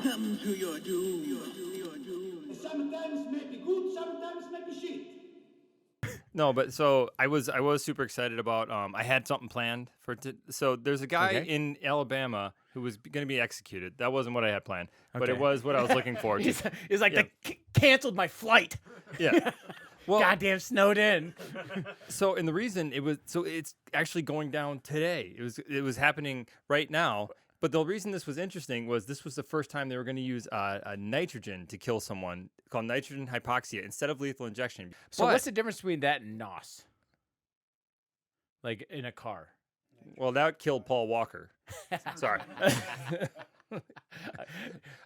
Welcome to your doom. Sometimes maybe good, sometimes maybe shit. No, but so I was super excited about. I had something planned for. So there's a guy in Alabama who was going to be executed. That wasn't what I had planned, but it was what I was looking forward to. He's like, they canceled my flight. Yeah. Well, goddamn snowed in. So, and the reason it's actually going down today. It was happening right now. But the reason this was interesting was this was the first time they were going to use a nitrogen to kill someone called nitrogen hypoxia instead of lethal injection. So what's the difference between that and NOS? Like in a car. Well, that killed Paul Walker. Sorry.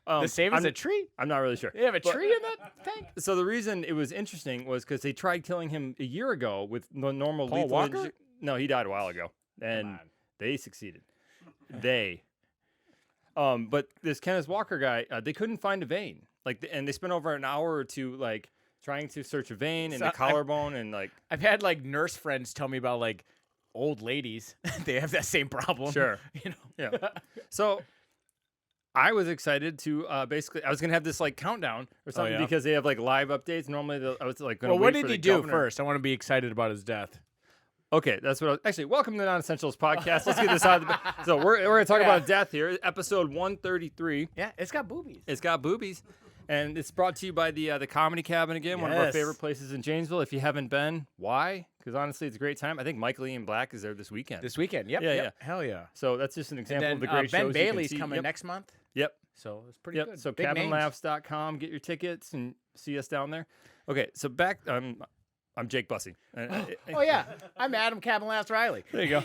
The same as a tree? I'm not really sure. You have a tree in that tank? So the reason it was interesting was because they tried killing him a year ago with the normal Paul lethal Walker? No, he died a while ago, and they succeeded. But this Kenneth Walker guy, they couldn't find a vein. And they spent over an hour or two trying to search a vein in the collarbone and I've had nurse friends tell me about old ladies. They have that same problem. Sure. Yeah. So I was excited to basically I was gonna have this countdown or something because they have live updates. Normally I was gonna Well, wait what did for he the do governor. first? I want to be excited about his death. Okay, that's what I was actually. Welcome to the Non-Essentials podcast. Let's get this out. So we're gonna talk about death here. Episode 133. Yeah, it's got boobies. It's got boobies, and it's brought to you by the Comedy Cabin again, one of our favorite places in Janesville. If you haven't been, why? Because honestly, it's a great time. I think Michael Ian Black is there this weekend. Yep. Yeah. Hell yeah. So that's just an example of the great Ben shows Bailey's you can see. coming next month. Yep. So it's pretty good. So Big names. cabinlaughs.com, get your tickets and see us down there. Okay, so back. I'm Jake Bussey. Oh yeah, I'm Adam Cabin-Last Riley. There you go.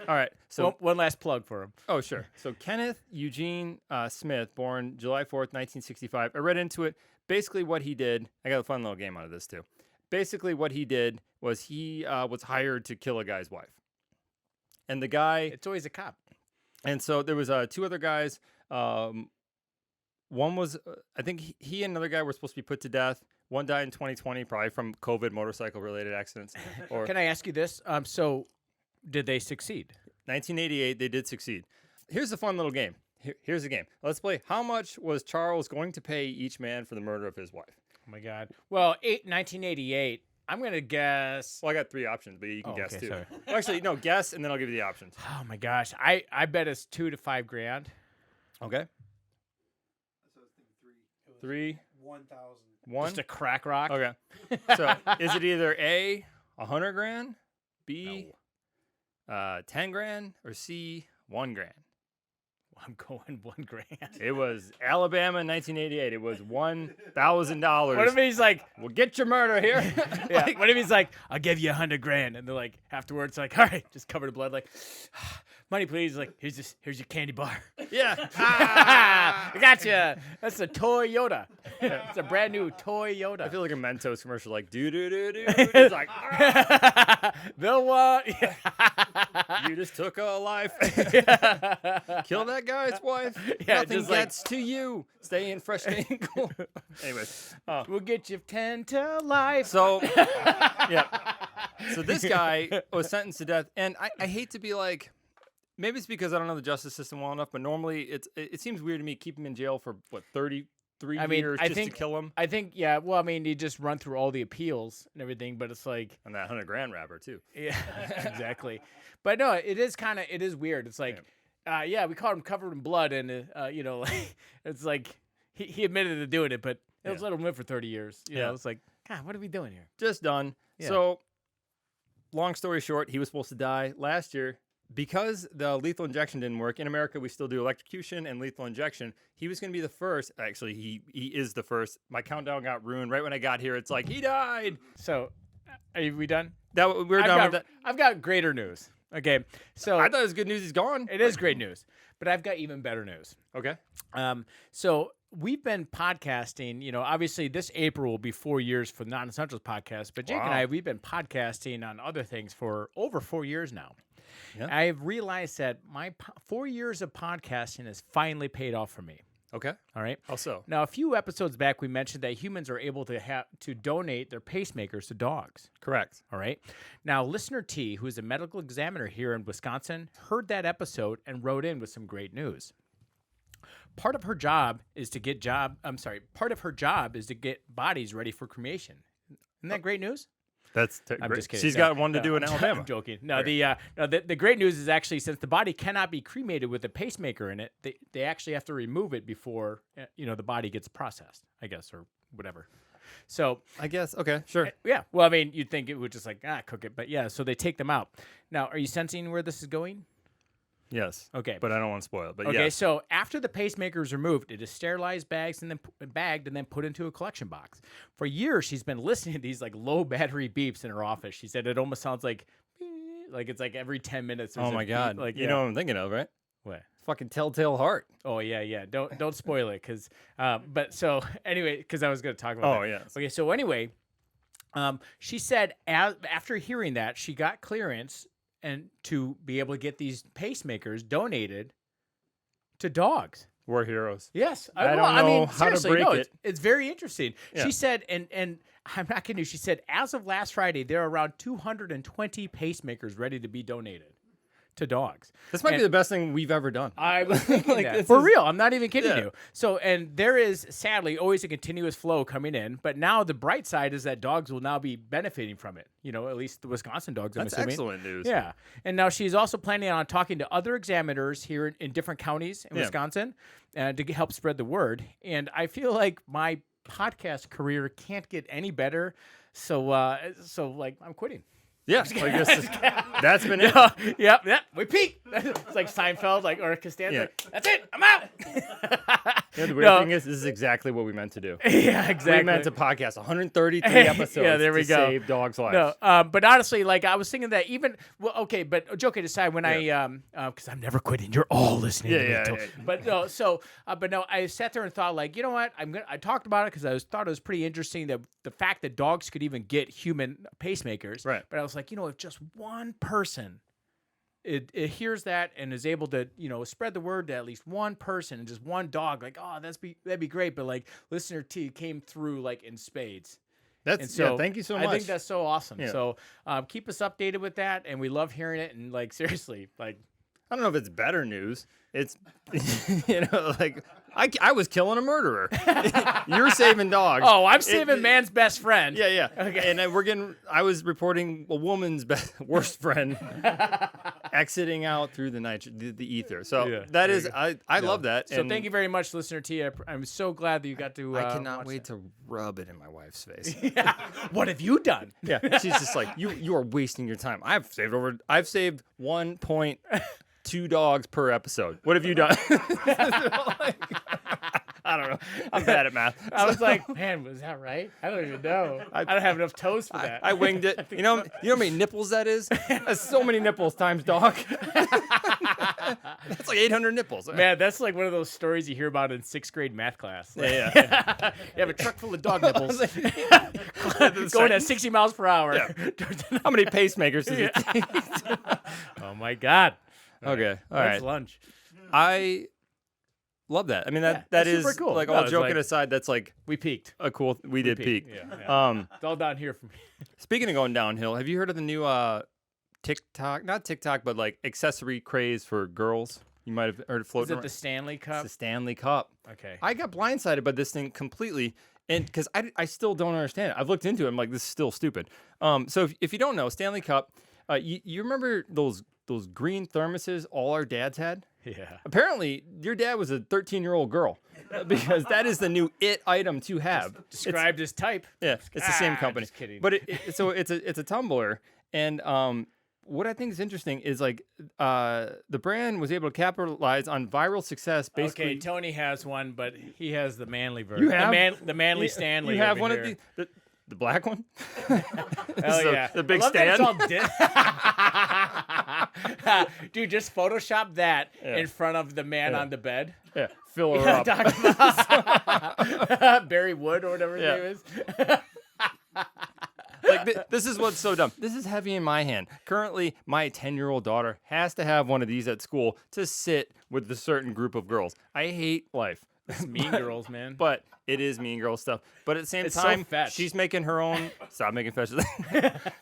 All right. So one last plug for him. Oh, sure. So Kenneth Eugene Smith, born July 4th, 1965. I read into it. Basically what he did, I got a fun little game out of this too. Basically what he did was he was hired to kill a guy's wife. And the guy... It's always a cop. And so there was two other guys. One was, I think he and another guy were supposed to be put to death. One died in 2020, probably from COVID motorcycle-related accidents. Or Can I ask you this? So did they succeed? 1988, they did succeed. Here's a fun little game. Here's the game. Let's play. How much was Charles going to pay each man for the murder of his wife? Oh, my God. Well, 1988, I'm going to guess. Well, I got three options, but you can guess too. Sorry. Well, actually, no, guess, and then I'll give you the options. Oh, my gosh. I bet it's $2,000 to $5,000. Okay. Three. 1,000. One. Just a crack rock? Okay. So is it either A, $100,000, B, 10 grand, or C, 1 grand? I'm going $1,000. It was Alabama in 1988. It was $1,000. What if he's like, "Well, get your murder here." yeah, what if he's like, I'll give you $100,000, and they're like, afterwards, like, all right, just covered in blood, like, money, please. Like, here's your candy bar. Yeah. I gotcha. That's a Toyota. It's a brand new Toyota. I feel like a Mentos commercial, like do. It's like, the what? you just took a life. Kill that guy's wife. Yeah, Nothing just like- gets to you. Stay in fresh, stay in cool. Anyways, We'll get you 10 to life. so yeah. So this guy was sentenced to death, and I hate to be like, maybe it's because I don't know the justice system well enough, but normally it seems weird to me keep him in jail for what 33 years just to kill him. I think, yeah. Well, I mean, you just run through all the appeals and everything, but it's like, And that $100,000 rapper too. yeah, exactly. But no, it is weird. It's like, yeah, we caught him covered in blood, and it's like he admitted to doing it, but let's let him live for 30 years. You know, it's like, God, what are we doing here? Just done. Yeah. So, long story short, he was supposed to die last year. Because the lethal injection didn't work, in America we still do electrocution and lethal injection. He was going to be the first. Actually, he is the first. My countdown got ruined right when I got here. It's like, he died. So, are we done? We're done with that. I've got greater news. Okay, so I thought it was good news. He's gone. it is great news, but I've got even better news. Okay. So we've been podcasting, obviously this April will be 4 years for the Non-Essentials podcast, but Jake and I, we've been podcasting on other things for over 4 years now. Yeah. I've realized that my 4 years of podcasting has finally paid off for me. Okay. All right. How so? Now, a few episodes back, we mentioned that humans are able to donate their pacemakers to dogs. Correct. All right. Now, listener T, who is a medical examiner here in Wisconsin, heard that episode and wrote in with some great news. part of her job is to get bodies ready for cremation. Isn't that great news? That's I'm great. just kidding. She's got one to do in Alabama. I'm joking. No, the great news is actually, since the body cannot be cremated with a pacemaker in it, they actually have to remove it before the body gets processed, I guess, or whatever. So I guess. Okay, sure. yeah. Well, I mean, you'd think it would just cook it, but yeah. So they take them out. Now, are you sensing where this is going? Yes. Okay. But I don't want to spoil it. But okay. yeah. So after the pacemaker is removed, it is sterilized, bagged, and then put into a collection box. For years, she's been listening to these low battery beeps in her office. She said it almost sounds like it's like every 10 minutes. Oh my God. You know what I'm thinking of, right? What? Fucking Telltale Heart. Oh yeah. Don't spoil it, because. But so anyway, because I was going to talk about. Oh that. yes. Okay. So anyway, she said after hearing that, she got clearance and to be able to get these pacemakers donated to dogs. We're heroes. Yes. I don't know how to break it. It's very interesting. Yeah. She said, and I'm not kidding you, she said, as of last Friday, there are around 220 pacemakers ready to be donated to dogs. This might be the best thing we've ever done. I was thinking Like, that. this For is- real. I'm not even kidding Yeah. you. So, and there is sadly always a continuous flow coming in, but now the bright side is that dogs will now be benefiting from it. At least the Wisconsin dogs, I'm That's assuming. excellent news. Yeah. And now she's also planning on talking to other examiners here in different counties in Yeah. Wisconsin to help spread the word. And I feel like my podcast career can't get any better. So I'm quitting. Yeah. Like that's been it. Yep. We peaked. It's like Seinfeld, or Costanza. Yeah. That's it. I'm out. The weird thing is, this is exactly what we meant to do. Yeah, exactly. We meant to podcast 133 episodes Yeah, there we to go. save dogs' lives. No, but honestly, I was thinking that but joking aside, when because I'm never quitting. You're all listening. to me Yeah. But no, I sat there and thought, you know what? I talked about it because I thought it was pretty interesting that the fact that dogs could even get human pacemakers. Right. But I was like, if just one person it hears that and is able to spread the word to at least one person and just one dog, that'd be great. But listener T came through in spades. Thank you so much. I think that's so awesome. Yeah. So keep us updated with that, and we love hearing it. And seriously, I don't know if it's better news. It's I was killing a murderer. You're saving dogs. oh, I'm saving man's best friend. Yeah. Okay. And I was reporting a woman's worst friend exiting out through the ether. So Yeah, that is, I love that. So and thank you very much, listener T. I'm so glad that you got to. I cannot watch wait that. to rub it in my wife's face. What have you done? Yeah, she's just like, you are wasting your time. I've saved 1.2 dogs per episode. What have you done? I don't know. I'm bad at math. I was like, man, was that right? I don't even know. I don't have enough toes for that. I winged it. You know how many nipples that is? That's so many nipples times dog. That's like 800 nipples. Man, that's like one of those stories you hear about in 6th grade math class. Yeah. You have a truck full of dog nipples going at 60 miles per hour. Yeah. How many pacemakers does it take? Oh my God. Okay. All That's right. lunch. I love that. I mean, that that's is super cool. like, No, all it's joking like- aside, that's like We peaked. a cool. We did peak. Yeah. It's all down here for me. Speaking of going downhill, have you heard of the new TikTok? Not TikTok, but accessory craze for girls. You might have heard it Is floating it around. the Stanley It's Cup? the Stanley Cup. Okay. I got blindsided by this thing completely, and because I still don't understand it. I've looked into it. I'm like, this is still stupid. So if you don't know, Stanley Cup, you remember those green thermoses all our dads had? Yeah. Apparently, your dad was a 13-year-old girl, because that is the new it item to have. Described as type. Yeah, it's the same company. Just kidding. But so it's a tumbler, and what I think is interesting is the brand was able to capitalize on viral success. Basically, Okay, Tony has one, but he has the manly version. You have the manly Stanley. You have over one here. of the black one. Hell yeah. the big I love that stand. it's all Dude, just Photoshop that Yeah. in front of the man Yeah. on the bed. Yeah, fill her up. Talking about Barry Wood or whatever his Yeah. name is. This is what's so dumb. This is heavy in my hand. Currently, my 10-year-old daughter has to have one of these at school to sit with a certain group of girls. I hate life. It's Mean Girls, man. But it is Mean Girl stuff. But at the same It's so time, fetch. she's making her own. Stop making fetch.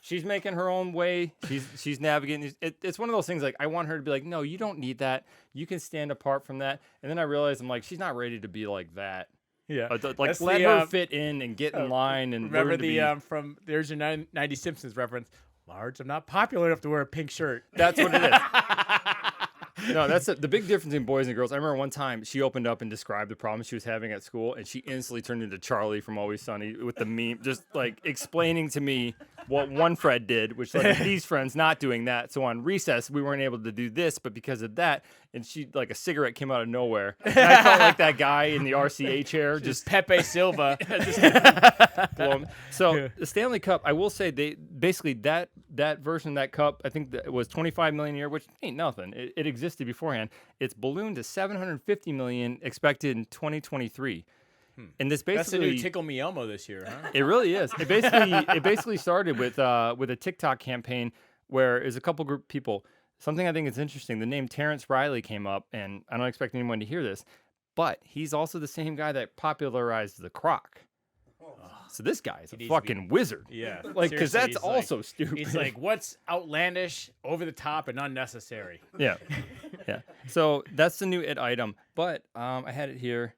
She's making her own way. She's navigating. It's one of those things. Like I want her to be like, no, you don't need that. You can stand apart from that. And then I realize I'm like, she's not ready to be like that. Yeah, Like let her fit in and get in line and remember learn to be. from there's your 90 Simpsons reference. Marge, I'm not popular enough to wear a pink shirt. That's what it is. No, that's the big difference in boys and girls. I remember one time she opened up and described the problem she was having at school, and she instantly turned into Charlie from Always Sunny with the meme, just like explaining to me what one Fred did, which led to these friends not doing that. So on recess, we weren't able to do this, but because of that, and she like a cigarette came out of nowhere. And I felt like that guy in the RCA chair, just Pepe Silva. blown. So the Stanley Cup, I will say they basically that version of that cup, I think that was 25 million a year, which ain't nothing. It existed beforehand. It's ballooned to 750 million expected in 2023. And this basically That's the new Tickle Me Elmo this year, huh? it really is. It basically started with a TikTok campaign where there's a couple group of people. Something I think is interesting. The name Terrence Riley came up, and I don't expect anyone to hear this, but he's also the same guy that popularized the croc. So this guy is a fucking wizard. Yeah. Like, because that's Seriously, also stupid. He's like, what's outlandish, over the top, and unnecessary? Yeah. So that's the new it item. But I had it here.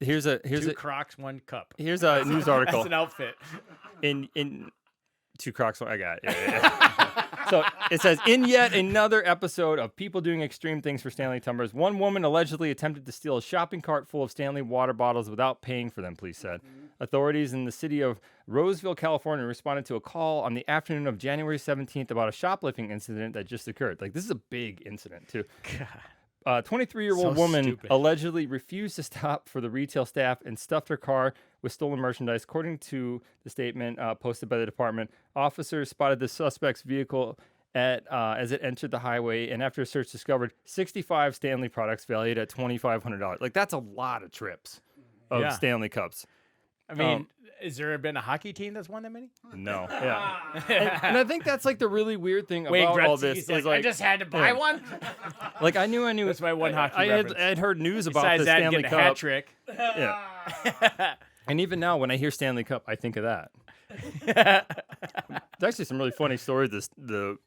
Here's Two Crocs, one cup. Here's a news article. That's an outfit. In two Crocs. I got it. Yeah. So it says, in yet another episode of people doing extreme things for Stanley Tumbers, one woman allegedly attempted to steal a shopping cart full of Stanley water bottles without paying for them, police said. Authorities in the city of Roseville, California, responded to a call on the afternoon of January 17th about a shoplifting incident that just occurred. Like, this is a big incident, too. A 23-year-old woman stupid. allegedly refused to stop for the retail staff and stuffed her car with stolen merchandise. According to the statement posted by the department, officers spotted the suspect's vehicle as it entered the highway, and after a search discovered 65 Stanley products valued at $2,500. Like, that's a lot of trips of Stanley Cups. I mean, has there been a hockey team that's won that many? No. Yeah. and I think that's like the really weird thing about all this. He's Is like, I just had to buy one. Like I knew. That's my one hockey I reference. had heard news about Besides the that, Stanley getting Cup. a hat trick. Yeah. And even now, when I hear Stanley Cup, I think of that. There's actually some really funny stories.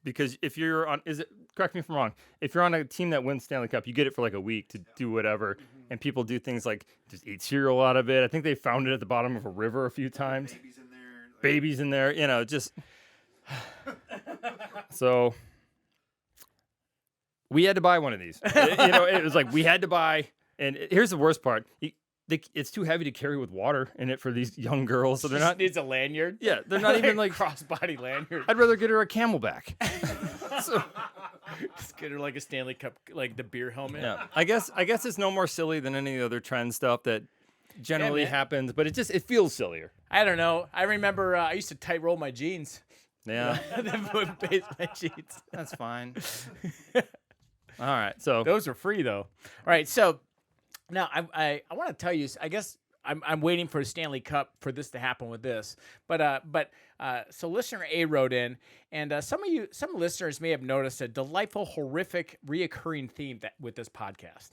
Because if you're on, correct me if I'm wrong. If you're on a team that wins Stanley Cup, you get it for like a week to do whatever, and people do things like just eat cereal out of it. I think they found it at the bottom of a river a few times. Babies in there, just. So we had to buy one of these. It was like we had to buy. And here's the worst part. It's too heavy to carry with water in it for these young girls, so they're not. Needs a lanyard. Yeah, they're not even like crossbody lanyard. I'd rather get her a Camelback. Just get her like a Stanley Cup, like the beer helmet. Yeah, I guess it's no more silly than any other trend stuff that generally happens, but it feels sillier. I don't know. I remember I used to tight roll my jeans. Yeah, my jeans. That's fine. All right, so those are free though. All right, so. Now, I want to tell you, I guess I'm waiting for a Stanley Cup for this to happen with this. But so listener A wrote in, and some listeners may have noticed a delightful, horrific, reoccurring theme with this podcast.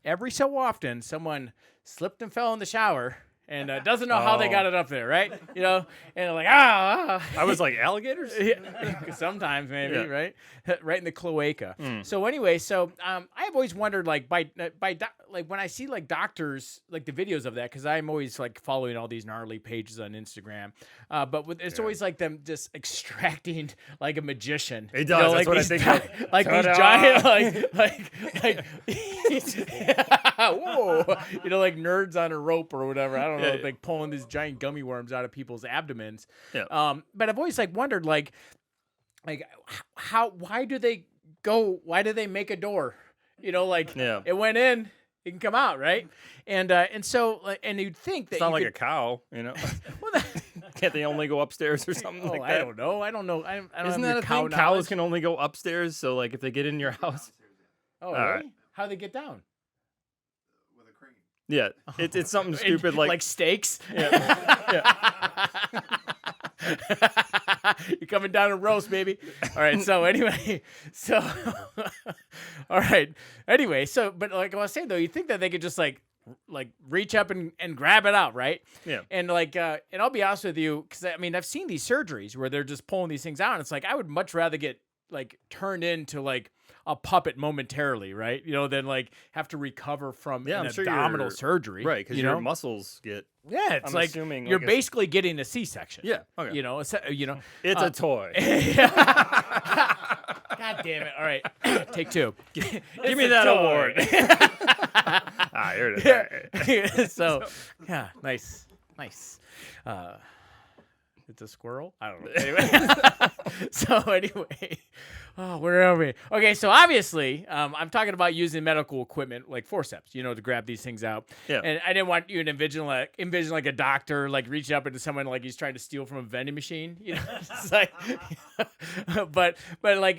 Every so often, someone slipped and fell in the shower and doesn't know how they got it up there, right? And they're like, I was like, alligators? Sometimes maybe, right? Right in the cloaca. So anyway, I've always wondered, like, when I see like doctors, like the videos of that, because I'm always like following all these gnarly pages on Instagram, it's always like them just extracting like a magician. It does. That's like what I think. Like these giant, like whoa, like nerds on a rope or whatever. I don't know, like pulling these giant gummy worms out of people's abdomens. Yeah. But I've always like wondered, like why do they make a door? It went in, it can come out, right? And so you'd think that it's not like a cow, Well, can't they only go upstairs or something like that? I don't know. I don't Isn't that a cow thing? Cows can only go upstairs, so like if they get in your house. Oh, really? Right. How do they get down? With a crane. Yeah, it's something stupid like steaks. Yeah. You're coming down to roast, baby. All right. So anyway, all right. Anyway, but like I was saying though, you think that they could just like reach up and grab it out, right? Yeah. And and I'll be honest with you, because I mean I've seen these surgeries where they're just pulling these things out, and it's like I would much rather get turned into a puppet momentarily, right? Than have to recover from an abdominal surgery, right? Because your muscles get. Yeah, it's assuming you're basically getting a C-section. Yeah, okay. It's a toy. God damn it! All right, take two. Give me that award. Here it is. So, yeah, nice. It's a squirrel? I don't know. Anyway. Oh, where are we? Okay, so obviously, I'm talking about using medical equipment like forceps, to grab these things out. Yeah. And I didn't want you to envision like a doctor reaching up into someone like he's trying to steal from a vending machine. It's but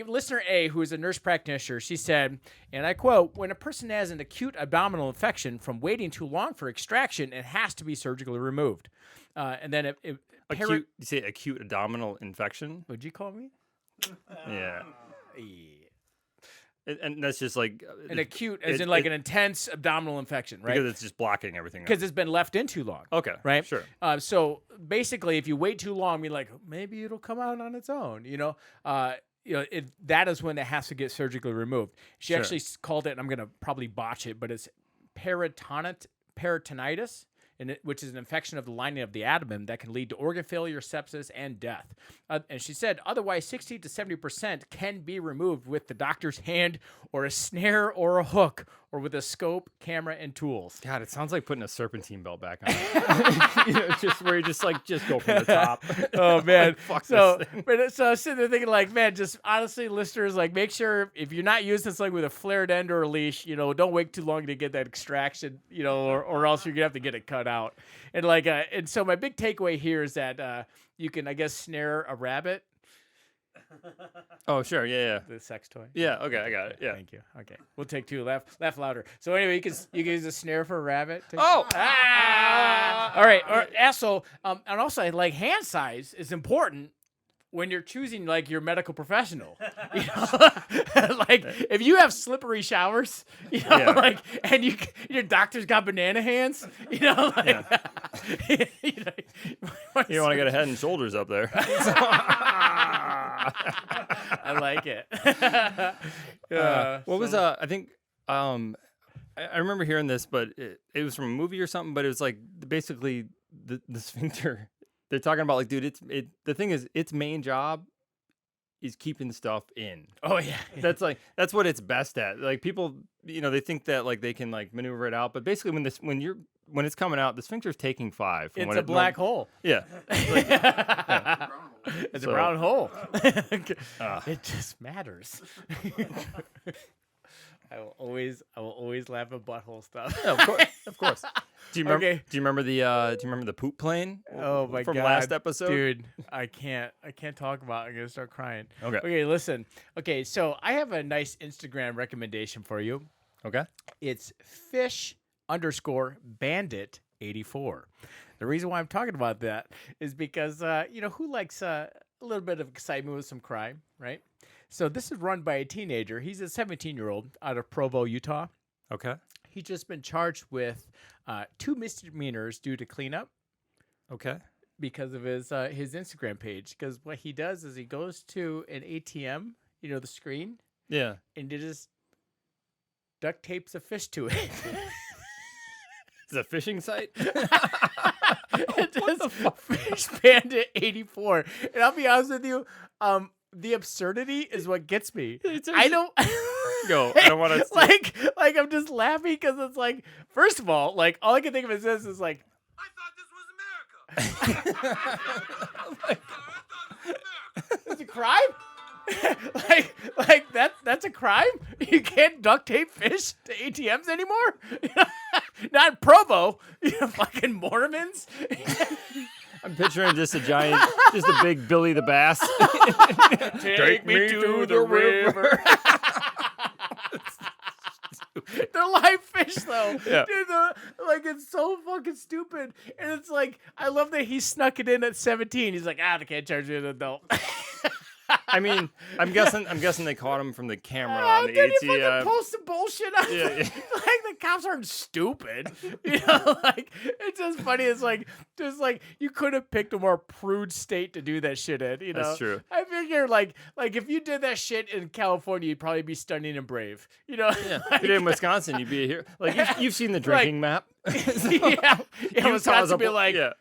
listener A, who is a nurse practitioner, she said, and I quote, "When a person has an acute abdominal infection from waiting too long for extraction, it has to be surgically removed." And then you say acute abdominal infection? What'd you call me? Yeah. And that's just an acute, as in an intense abdominal infection, right? Because it's just blocking everything. Because it's been left in too long. Okay. Right? Sure. So basically, if you wait too long, maybe it'll come out on its own, that is when it has to get surgically removed. She actually called it, and I'm going to probably botch it, but it's peritonitis. Which is an infection of the lining of the abdomen that can lead to organ failure, sepsis, and death. And she said, otherwise, 60 to 70% can be removed with the doctor's hand or a snare or a hook or with a scope, camera, and tools. God, it sounds like putting a serpentine belt back on. Just where you just go from the top. Oh, man. Fuck so this thing. So I was sitting there thinking, man, just honestly, listeners, make sure if you're not using this with a flared end or a leash, don't wait too long to get that extraction, or else you're going to have to get it cut out. And and so my big takeaway here is that you can, I guess, snare a rabbit. Oh, sure. Yeah. The sex toy. Yeah. Okay. I got it. Yeah. Thank you. Okay. We'll take two. Laugh louder. So anyway, you can use a snare for a rabbit. Oh. All right. Also, and also hand size is important when you're choosing your medical professional. If you have slippery showers, and your doctor's got banana hands, you don't want to get a head and shoulders up there. I like it. What was I think I remember hearing this, but it was from a movie or something. But it was basically the sphincter. They're talking about dude, the thing is, its main job is keeping stuff in. Oh yeah. That's what it's best at. People, they think that they can maneuver it out, but basically when it's coming out, the sphincter's taking 5. It's a black hole. Yeah. It's a brown hole. It just matters. I will always laugh at butthole stuff. Yeah, of course. Do you remember the poop plane? Oh my from God. last episode? Dude, I can't talk about it. I'm gonna start crying. Okay, listen. Okay, so I have a nice Instagram recommendation for you. Okay. It's fish_bandit84. The reason why I'm talking about that is because who likes a little bit of excitement with some crime, right? So this is run by a teenager. He's a 17-year-old out of Provo, Utah. Okay. He's just been charged with 2 misdemeanors due to cleanup. Okay. Because of his Instagram page. Because what he does is he goes to an ATM, the screen. Yeah. And it just duct tapes a fish to it. It's a fishing site? It says Fish Bandit 84. And I'll be honest with you, the absurdity is what gets me. I don't go. I don't want to I'm just laughing because it's first of all, all I can think of is this is I thought this was America. It's a crime? That's a crime? You can't duct tape fish to ATMs anymore? Not in Provo, fucking Mormons. I'm picturing just a big Billy the Bass. Take me to the river. They're live fish though. Yeah. Dude, it's so fucking stupid. And it's I love that he snuck it in at 17. He's they can't charge me an adult. I mean, I'm guessing they caught him from the camera on the Did you ATM. fucking post some bullshit up? Yeah. Like the cops aren't stupid. You know, like it's just funny. It's like just like you could have picked a more prude state to do that shit in. You know, That's true. I figure like if you did that shit in California, you'd probably be stunning and brave. You know, Yeah. like, If you did in Wisconsin, you'd be a hero. Like you've seen the drinking map. yeah, Utah's Wisconsin a be like, yeah.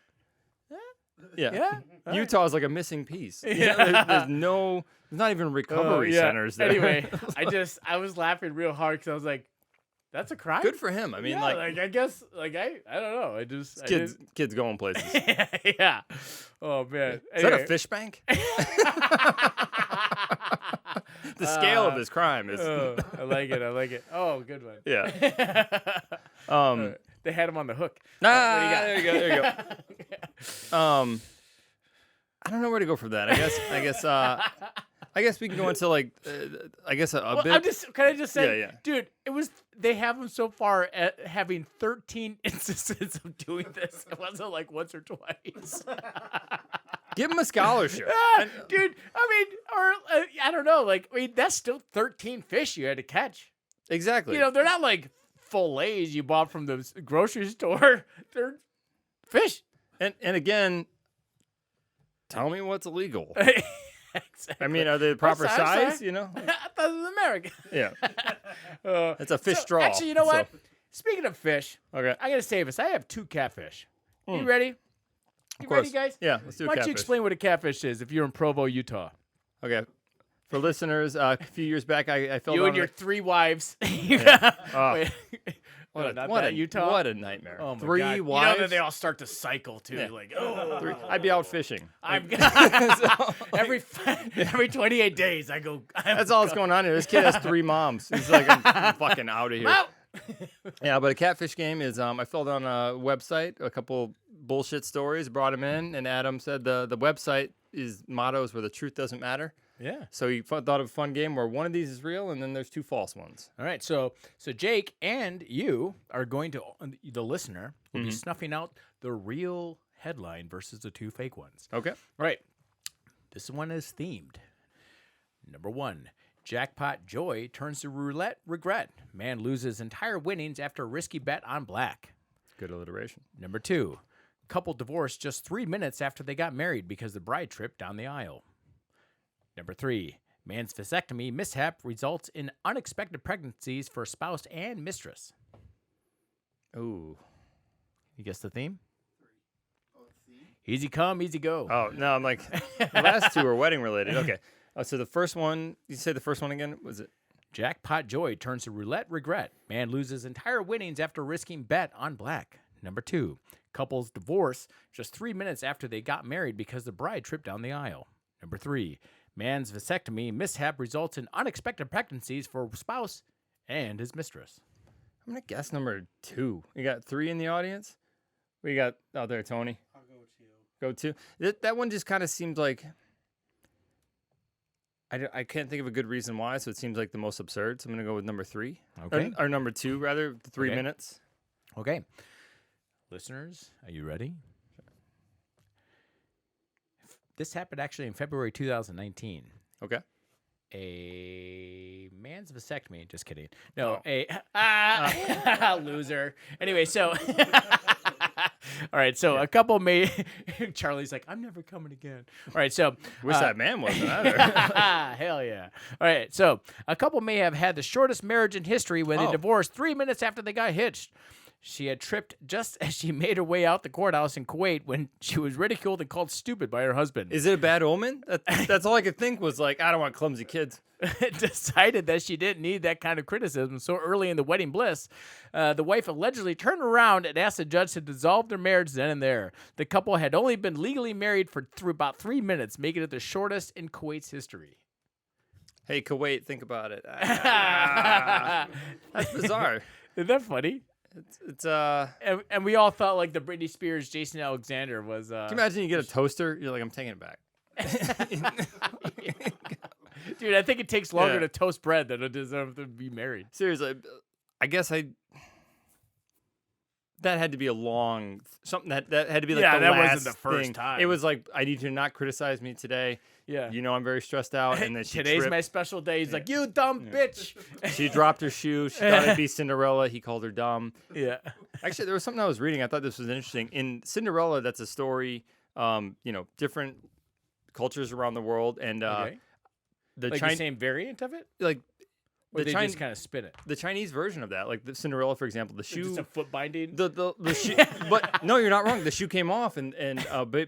yeah. Utah is like a missing piece. Yeah. There's not even recovery centers there. Anyway, I was laughing real hard because I was like, that's a crime. Good for him. I mean, Yeah, like I guess, I don't know. kids going places. Yeah. Oh man. Is that a fish bank? The scale of this crime is. I like it. Oh, good one. Yeah. They had him on the hook. Nah, What do you got? there you go. I don't know where to go for that. I guess we can go into like a bit. Can I just say, Yeah. dude, they have him so far at having 13 instances of doing this. It wasn't like once or twice. Give him a scholarship. Dude, I mean, or I don't know. Like, I mean, that's still 13 fish you had to catch. Exactly. You know, they're not like fillets you bought from the grocery store. They're fish. And again, tell me what's illegal. Exactly. I mean, are they the proper I'm size? sorry. You know? I thought it was American. Yeah. It's a fish straw. Actually, you know what? so- Speaking of fish, Okay. I gotta say this. I have 2 catfish. You ready? You course. ready, guys? Yeah. Let's do a Why don't you catfish. explain what a catfish is if you're in Provo, Utah? Okay. For listeners, a few years back, I fell You down and your a- 3 wives. Oh. Wait. What not a that, Utah? What a nightmare. Oh my 3 God. wives. You know that they all start to cycle too. Yeah. Like, oh, 3 I'd be out fishing. I'm every 28 days I go. That's all that's going on here. This kid has 3 moms. He's like, I'm fucking out of here. Out. Yeah, but a catfish game is I filled on a website, a couple bullshit stories, brought him in, and Adam said the website is mottos where the truth doesn't matter. Yeah. So he thought of a fun game where one of these is real and then there's 2 false ones. All right. So Jake and you are going to the listener will be snuffing out the real headline versus the 2 fake ones. Okay. All right. This one is themed. Number 1. Jackpot joy turns to roulette regret. Man loses entire winnings after a risky bet on black. Good alliteration. Number 2. Couple divorced just 3 minutes after they got married because the bride tripped down the aisle. Number 3. Man's vasectomy mishap results in unexpected pregnancies for spouse and mistress. Ooh. You guess the theme? Easy come, easy go. Oh, no, I'm like, the last 2 are wedding related. Okay. So the first one, you say the first one again? Was it? Jackpot joy turns to roulette regret. Man loses entire winnings after risking bet on black. Number 2. Couples divorce just 3 minutes after they got married because the bride tripped down the aisle. Number 3. Man's vasectomy mishap results in unexpected pregnancies for spouse and his mistress. I'm going to guess number 2. You got 3 in the audience? We got out there, Tony. I'll go 2. Go 2. That one just kind of seemed like, I can't think of a good reason why, so it seems like the most absurd. So I'm going to go with number 3. Okay. Or number 2, rather, the 3 Okay. minutes. Okay. Listeners, are you ready? This happened actually in February 2019. Okay. A man's vasectomy. Just kidding. No, Oh. Loser. Anyway, so all right. So a couple may. Charlie's like, I'm never coming again. All right. So Wish that man wasn't either. hell yeah. All right. So a couple may have had the shortest marriage in history when they Oh. divorced 3 minutes after they got hitched. She had tripped just as she made her way out the courthouse in Kuwait when she was ridiculed and called stupid by her husband. Is it a bad omen? That's all I could think was like, I don't want clumsy kids. Decided that she didn't need that kind of criticism so early in the wedding bliss. The wife allegedly turned around and asked the judge to dissolve their marriage then and there. The couple had only been legally married for about 3 minutes, making it the shortest in Kuwait's history. Hey, Kuwait, think about it. That's bizarre. Isn't that funny? It's And we all thought like the Britney Spears, Jason Alexander was. Can you imagine you get a toaster? You're like, I'm taking it back. Dude, I think it takes longer Yeah. to toast bread than it does to be married. Seriously, I guess that had to be a long something that had to be like Yeah, the that last wasn't the first thing. time. It was like, I need you to not criticize me today. Yeah. You know I'm very stressed out, and then she Today's tripped. my special day. He's like, you dumb bitch. She dropped her shoe. She thought it'd be Cinderella. He called her dumb. Yeah. Actually, there was something I was reading. I thought this was interesting. In Cinderella, that's a story. Different cultures around the world, and Okay. the Like the Chinese, same variant of it? like Or the they Chinese, just kind of spin it? the Chinese version of that, like the Cinderella, for example, the shoe. Just a foot binding? The shoe, but no, you're not wrong. The shoe came off, and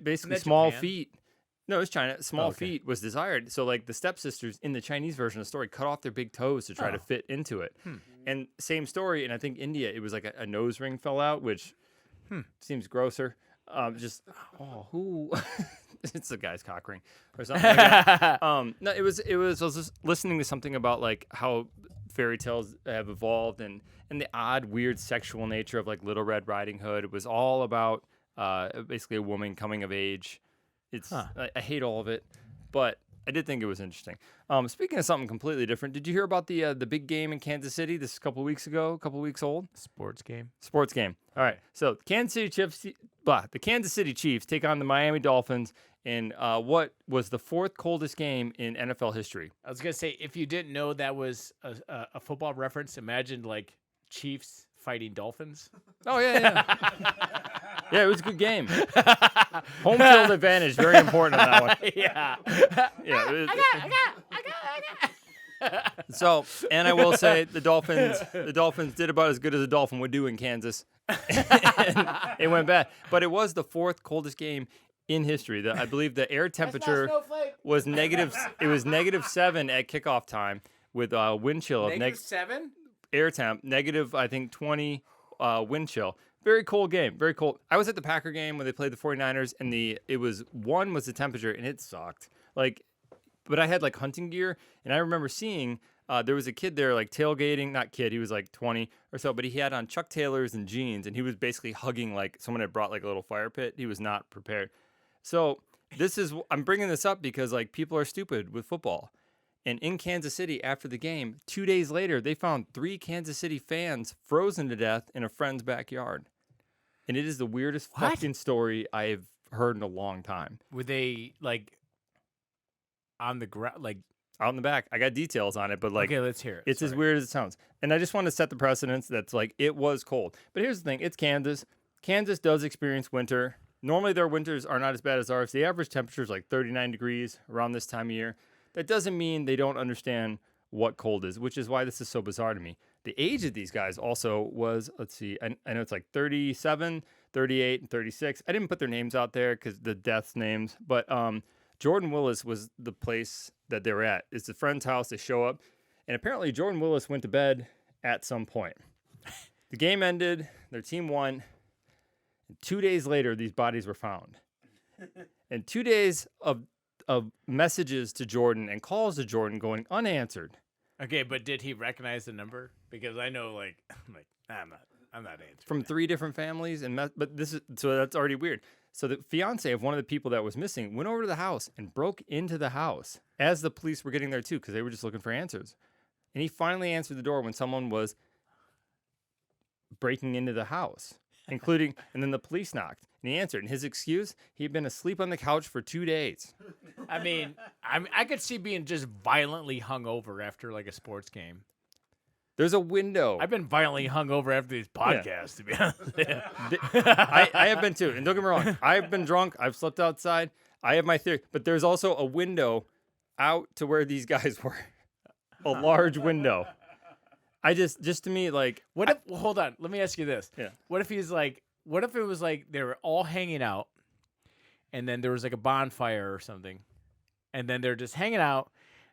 basically that small Japan? feet. No, it's China. Small okay. feet was desired. So like the stepsisters in the Chinese version of the story cut off their big toes to try to fit into it. And same story. And I think India, it was like a nose ring fell out, which seems grosser. Who? It's the guy's cock ring or something like that. No, it was. I was just listening to something about like how fairy tales have evolved and the odd, weird sexual nature of like Little Red Riding Hood. It was all about basically a woman coming of age. It's I hate all of it, but I did think it was interesting. Speaking of something completely different, did you hear about the big game in Kansas City? This is a couple weeks ago, a couple weeks old. Sports game. Sports game. All right. So the Kansas City Chiefs take on the Miami Dolphins in what was the fourth coldest game in NFL history. I was going to say, if you didn't know that was a football reference, imagine like Chiefs fighting Dolphins. Oh, yeah. Yeah, it was a good game. Home field advantage, very important on that one. Yeah. Yeah. So, and I will say the Dolphins did about as good as a Dolphin would do in Kansas. And it went bad. But it was the fourth coldest game in history. I believe the air temperature was negative. It was -7 at kickoff time with a wind chill of -7? Air temp, negative, I think 20 wind chill. Very cold game. Very cold. I was at the Packer game when they played the 49ers, and one was the temperature, and it sucked. But I had like hunting gear, and I remember seeing there was a kid there like tailgating. Not kid, he was like 20 or so, but he had on Chuck Taylors and jeans, and he was basically hugging like someone had brought like a little fire pit. He was not prepared. So I'm bringing this up because like people are stupid with football. And in Kansas City, after the game, 2 days later, they found 3 Kansas City fans frozen to death in a friend's backyard. And it is the weirdest fucking story I've heard in a long time. Were they like on the ground? Like out in the back. I got details on it, but like, okay, let's hear it. It's as weird as it sounds. And I just want to set the precedence that's like, it was cold. But here's the thing. It's Kansas. Kansas does experience winter. Normally their winters are not as bad as ours. The average temperature is like 39 degrees around this time of year. That doesn't mean they don't understand what cold is, which is why this is so bizarre to me. The age of these guys also was, let's see, I know it's like 37, 38, and 36. I didn't put their names out there because the deaths names, but Jordan Willis was the place that they were at. It's a friend's house. They show up, and apparently Jordan Willis went to bed at some point. The game ended. Their team won. And 2 days later, these bodies were found. And 2 days of messages to Jordan and calls to Jordan going unanswered. Okay, but did he recognize the number? Because I know, I'm not answering. From 3 different families, but so that's already weird. So the fiance of one of the people that was missing went over to the house and broke into the house as the police were getting there too, because they were just looking for answers. And he finally answered the door when someone was breaking into the house, and then the police knocked. And he answered. And his excuse, he'd been asleep on the couch for 2 days. I mean, I could see being just violently hungover after like a sports game. There's a window. I've been violently hungover after these podcasts, to be honest. I have been too. And don't get me wrong. I've been drunk. I've slept outside. I have my theory. But there's also a window out to where these guys were. A large window. Just to me, like. Hold on. Let me ask you this. Yeah. What if it was like they were all hanging out and then there was like a bonfire or something and then they're just hanging out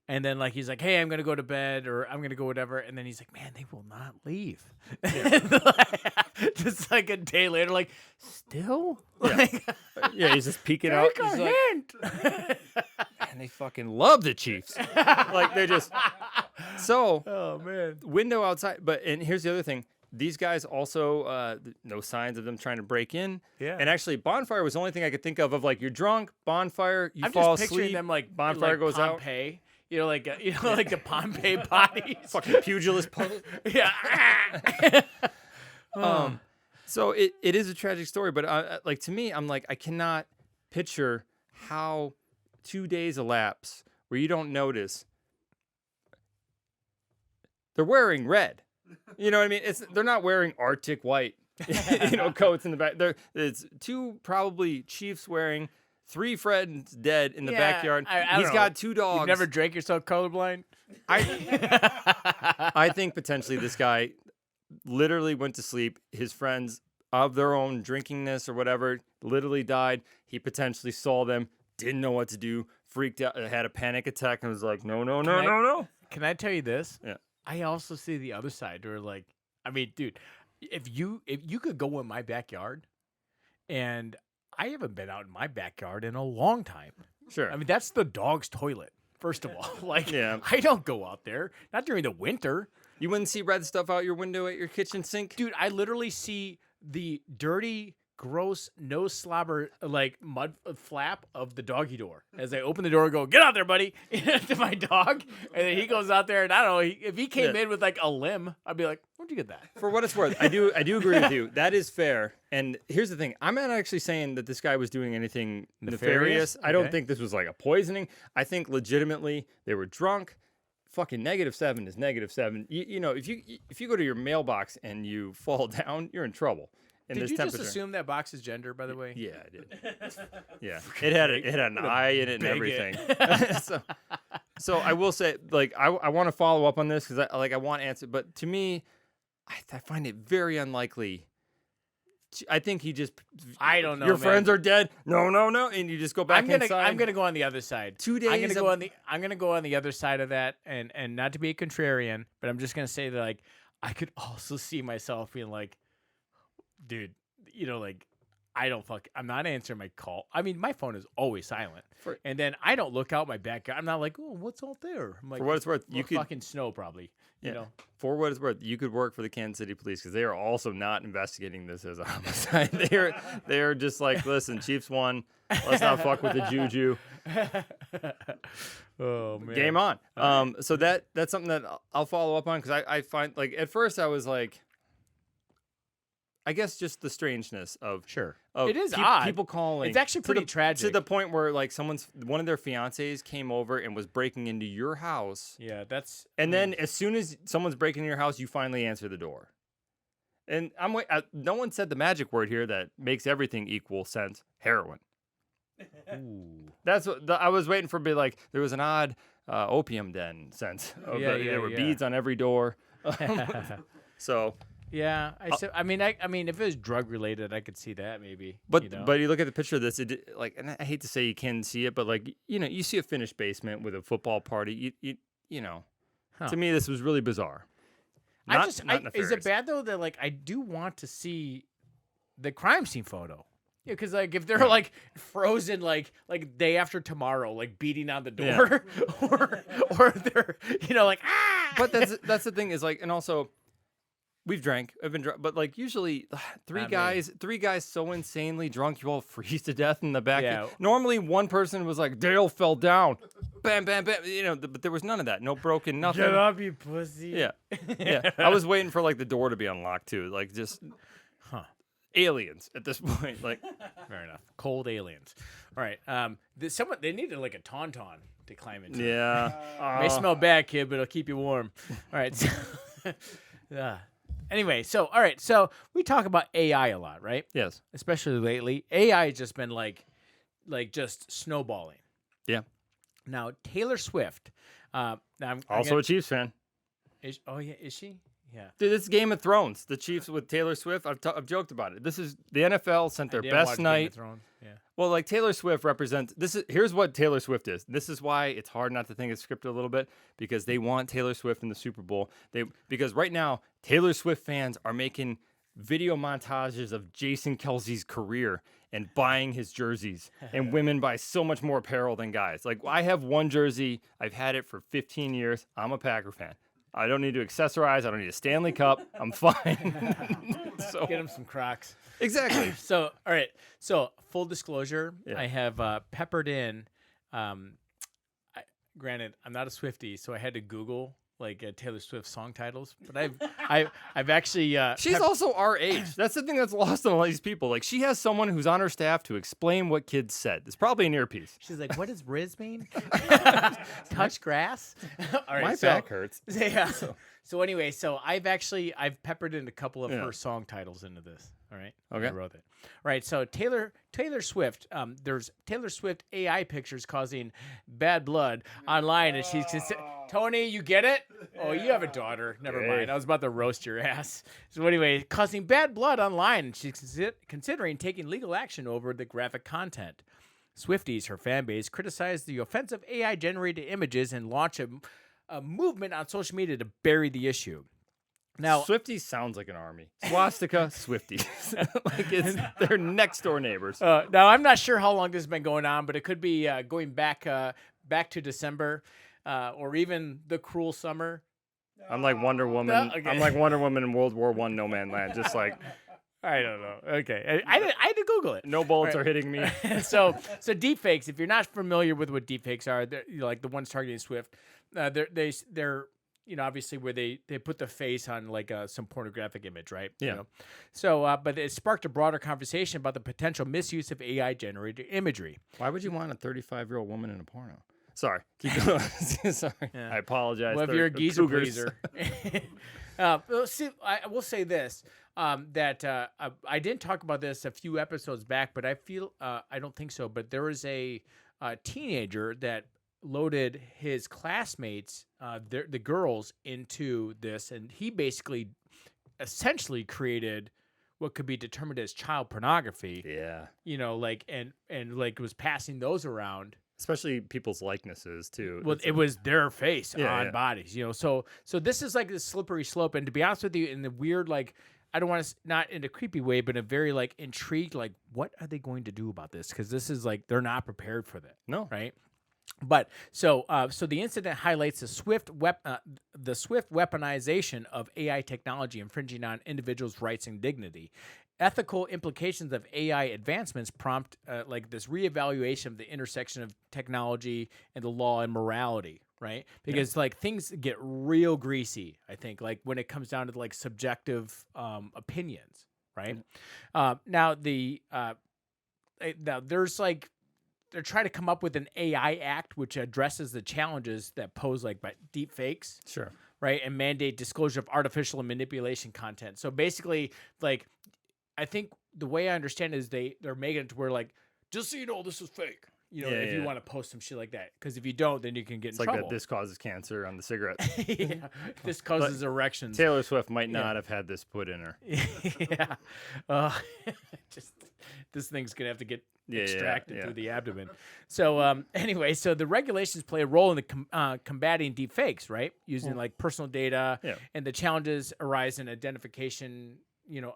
and then like he's like, hey, I'm going to go to bed or I'm going to go whatever. And then he's like, man, they will not leave. Yeah. Just like a day later, like, still? Yeah, yeah, he's just peeking out. Take a He's hint. And they fucking love the Chiefs. Like they just. So. Oh, man. Window outside. And here's the other thing. These guys also, no signs of them trying to break in. Yeah. And actually, bonfire was the only thing I could think of like you're drunk, bonfire, you I'm fall just picturing asleep, them like bonfire like goes Pompeii. out. You know, like like the Pompeii bodies. Fucking pugilist pose. Yeah. So it is a tragic story, but like to me, I'm like, I cannot picture how 2 days elapse where you don't notice they're wearing red. You know what I mean? They're not wearing Arctic white, coats in the back. It's 2 probably Chiefs wearing, 3 friends dead in the backyard. He's got 2 dogs. You've never drank yourself colorblind? I think potentially this guy literally went to sleep. His friends of their own drinkingness or whatever literally died. He potentially saw them, didn't know what to do, freaked out, had a panic attack, and was like, no. Can I tell you this? Yeah. I also see the other side where, like, I mean, dude, if you could go in my backyard, and I haven't been out in my backyard in a long time. Sure. I mean, that's the dog's toilet, first of all. Like, Yeah. I don't go out there, not during the winter. You wouldn't see red stuff out your window at your kitchen sink? Dude, I literally see the dirty, gross, no slobber, like mud flap of the doggy door as I open the door and go, "Get out there, buddy," to my dog. And then he goes out there, and I don't know, if he came in with like a limb, I'd be like, "Where'd you get that?" For what it's worth, I do agree with you. That is fair. And here's the thing. I'm not actually saying that this guy was doing anything nefarious. I don't think this was like a poisoning. I think legitimately they were drunk. Fucking -7 is -7. You know, if you go to your mailbox and you fall down, you're in trouble. Did you just assume that box is gender, by the way? Yeah, I did. Yeah, it had an eye in it and everything. so I will say, like, I want to follow up on this because I want answer. But to me, I find it very unlikely. I think he just. I don't know. Your friends are dead. No, and you just go back inside. I'm gonna go on the other side. 2 days. I'm gonna go on the other side of that, and not to be a contrarian, but I'm just gonna say that, like, I could also see myself being like, dude, like, I'm not answering my call. I mean, my phone is always silent. And then I don't look out my back. I'm not like, oh, what's out there? I'm like, for what it's worth, you could fucking snow probably. You know, for what it's worth, you could work for the Kansas City Police because they are also not investigating this as a homicide. They are just like, listen, Chiefs won. Let's not fuck with the juju. Oh man, game on. So that's something that I'll follow up on because I find, like, at first I was like, I guess just the strangeness of it is odd. People calling. It's actually pretty tragic to the point where, like, one of their fiancés came over and was breaking into your house. Yeah, then as soon as someone's breaking into your house, you finally answer the door. And no one said the magic word here that makes everything equal sense. Heroin. Ooh. That's what I was waiting for. Be like, there was an odd opium den sense. There were beads on every door. So. Yeah, I mean, if it was drug related, I could see that maybe. But you look at the picture of this, and I hate to say you can see it, but, like, you see a finished basement with a football party. To me, this was really bizarre. Not is it bad though that, like, I do want to see the crime scene photo? Yeah, because, like, if they're like frozen, like day after tomorrow, like beating on the door, or they're like ah. But that's the thing is, like, and also. We've drank. I've been drunk, but, like, usually three guys so insanely drunk you all freeze to death in the back. Yeah. Normally one person was like, Dale fell down, bam, bam, bam. But there was none of that. No broken nothing. Get up, you pussy. Yeah. I was waiting for, like, the door to be unlocked too, like, just aliens at this point. Like, fair enough. Cold aliens. All right. They needed, like, a tauntaun to climb into. Yeah. May smell bad, kid, but it'll keep you warm. All right. So, anyway, so we talk about AI a lot, right? Yes. Especially lately. AI has just been like just snowballing. Yeah. Now, Taylor Swift. Now I'm also a Chiefs fan. Is she? Yeah. Dude, it's Game of Thrones. The Chiefs with Taylor Swift. I've joked about it. This is the NFL sent their best night. Game of Thrones. Yeah. Well, like, Taylor Swift represents here's what Taylor Swift is. This is why it's hard not to think it's scripted a little bit, because they want Taylor Swift in the Super Bowl. Because right now Taylor Swift fans are making video montages of Jason Kelsey's career and buying his jerseys, and women buy so much more apparel than guys. Like, I have one jersey. I've had it for 15 years. I'm a Packer fan. I don't need to accessorize. I don't need a Stanley Cup. I'm fine. So get him some Crocs. Exactly. So, all right. So, full disclosure, I have peppered in. Granted, I'm not a Swiftie, so I had to Google, Taylor Swift song titles, but I've actually She's also our age. That's the thing that's lost on all these people. Like, she has someone who's on her staff to explain what kids said. It's probably an earpiece. She's like, what does Riz mean? Touch grass? All right, My back hurts. Yeah. So anyway, I've peppered in a couple of her song titles into this. All right. Okay. I wrote it. All right. So Taylor Swift. There's Taylor Swift AI pictures causing bad blood online, and she's Tony. You get it? Oh, you have a daughter. Never mind. I was about to roast your ass. So anyway, causing bad blood online, and she's considering taking legal action over the graphic content. Swifties, her fan base, criticized the offensive AI-generated images and launched a movement on social media to bury the issue. Now, Swifties sounds like an army. Swastika, Swifties. Like, they're next door neighbors. Now, I'm not sure how long this has been going on, but it could be going back to December or even the cruel summer. I'm like Wonder Woman. No? Okay. I'm like Wonder Woman in World War I, No Man Land. Just like, I don't know. Okay. I had to Google it. no bullets are hitting me. So deepfakes, if you're not familiar with what deepfakes are, like the ones targeting Swift, they're obviously where they put the face on like some pornographic image, right? Yeah. So, but it sparked a broader conversation about the potential misuse of AI-generated imagery. Why would you want a 35-year-old woman in a porno? Sorry. Keep going. Sorry. Yeah. I apologize. Well, if you're a geezer cougars. pleaser. See, I will say this, that I didn't talk about this a few episodes back, but I feel, I don't think so, but there was a teenager that loaded his classmates, the girls, into this, and he basically essentially created what could be determined as child pornography. Yeah. And was passing those around. Especially people's likenesses too. Well, it was their face on bodies, So this is like this slippery slope. And to be honest with you, in the weird, like, I don't want to, not in a creepy way, but in a very like intrigued, like, what are they going to do about this? Because this is like, they're not prepared for that. No. Right. But so the incident highlights the swift weaponization of AI technology infringing on individuals' rights and dignity. Ethical implications of AI advancements prompt like this reevaluation of the intersection of technology and the law and morality, right? Because like things get real greasy, I think, like when it comes down to like subjective opinions, right? Now there's like, they're trying to come up with an AI act which addresses the challenges that pose like by deep fakes. Sure. Right. And mandate disclosure of artificial and manipulation content. So basically, like, I think the way I understand it is they're making it to where like, just so you know, this is fake. If you want to post some shit like that. Because if you don't, then you can get in trouble. Like this causes cancer on the cigarettes. This causes erections. Taylor Swift might not have had this put in her. Yeah. Just this thing's going to have to get extracted through the abdomen. So anyway, so the regulations play a role in the combating deep fakes, right? Using like personal data and the challenges arise in identification,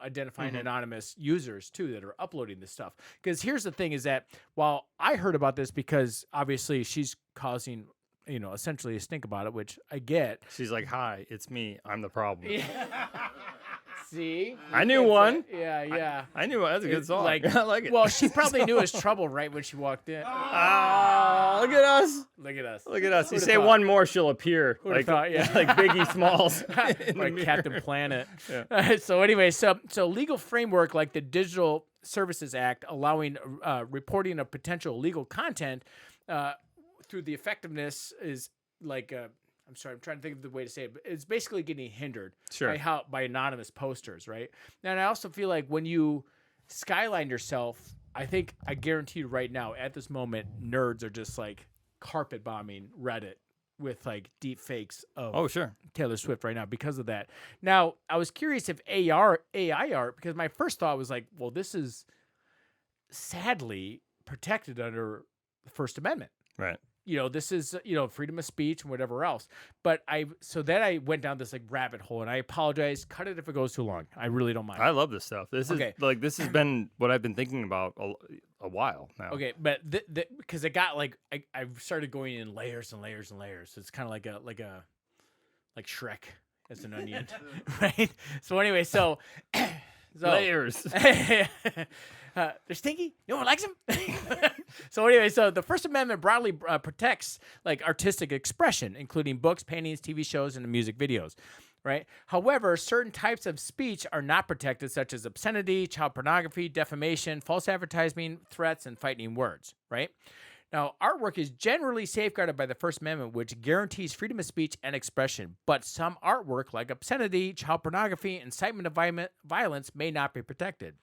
identifying anonymous users too that are uploading this stuff. Because here's the thing is that while I heard about this because obviously she's causing, essentially a stink about it, which I get. She's like, hi, it's me. I'm the problem. Yeah. See? I knew one. Yeah. I knew one. That's a good song. Like, I like it. Well, she probably knew his trouble right when she walked in. Look at us. Look at us. Look at us. You Who'da say thought? one more, she'll appear. Who'da thought, yeah. Like Biggie Smalls. Like Captain Planet. Yeah. So anyway, so legal framework like the Digital Services Act allowing reporting of potential illegal content through the effectiveness is like I'm sorry, I'm trying to think of the way to say it, but it's basically getting hindered by anonymous posters, right? And I also feel like when you skyline yourself, I guarantee you right now at this moment, nerds are just like carpet bombing Reddit with like deep fakes of Taylor Swift right now because of that. Now, I was curious if AI art, because my first thought was like, well, this is sadly protected under the First Amendment. Right. This is, freedom of speech and whatever else. But then I went down this like rabbit hole, and I apologize. Cut it if it goes too long. I really don't mind. I love this stuff. This has been what I've been thinking about a while now. Okay, but because it got like I've started going in layers and layers and layers. It's kind of like Shrek as an onion, right? So anyway, So, Layers. they're stinky. No one likes them. So anyway, so the First Amendment broadly protects like artistic expression, including books, paintings, TV shows, and music videos. Right. However, certain types of speech are not protected, such as obscenity, child pornography, defamation, false advertising, threats, and fighting words. Right. Now, artwork is generally safeguarded by the First Amendment, which guarantees freedom of speech and expression. But some artwork, like obscenity, child pornography, incitement of violence, may not be protected.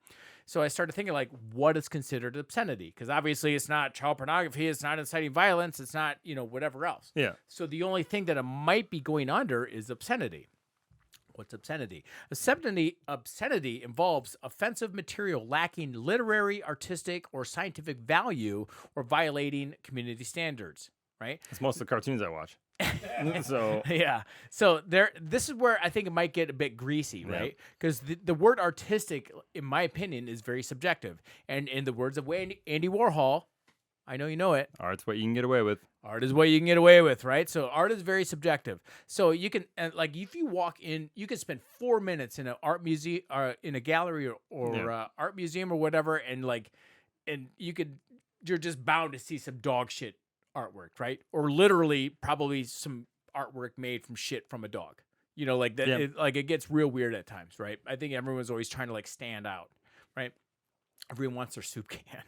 So I started thinking, like, what is considered obscenity? Because obviously it's not child pornobaphy, it's not inciting violence, it's not, whatever else. Yeah. So the only thing that it might be going under is obscenity. What's obscenity? Obscenity involves offensive material lacking literary, artistic, or scientific value or violating community standards, right? It's most of the cartoons I watch. So yeah. So this is where I think it might get a bit greasy, right? Because the word artistic, in my opinion, is very subjective. And in the words of Andy Warhol, I know you know it. Art's what you can get away with. Art is what you can get away with, right? So art is very subjective. So you can, like, if you walk in, you can spend 4 minutes in an art museum, or in a gallery, or art museum or whatever, and you're just bound to see some dog shit artwork, right? Or literally probably some artwork made from shit from a dog. Like that. Yeah. It gets real weird at times, right? I think everyone's always trying to like stand out, right? Everyone wants their soup can,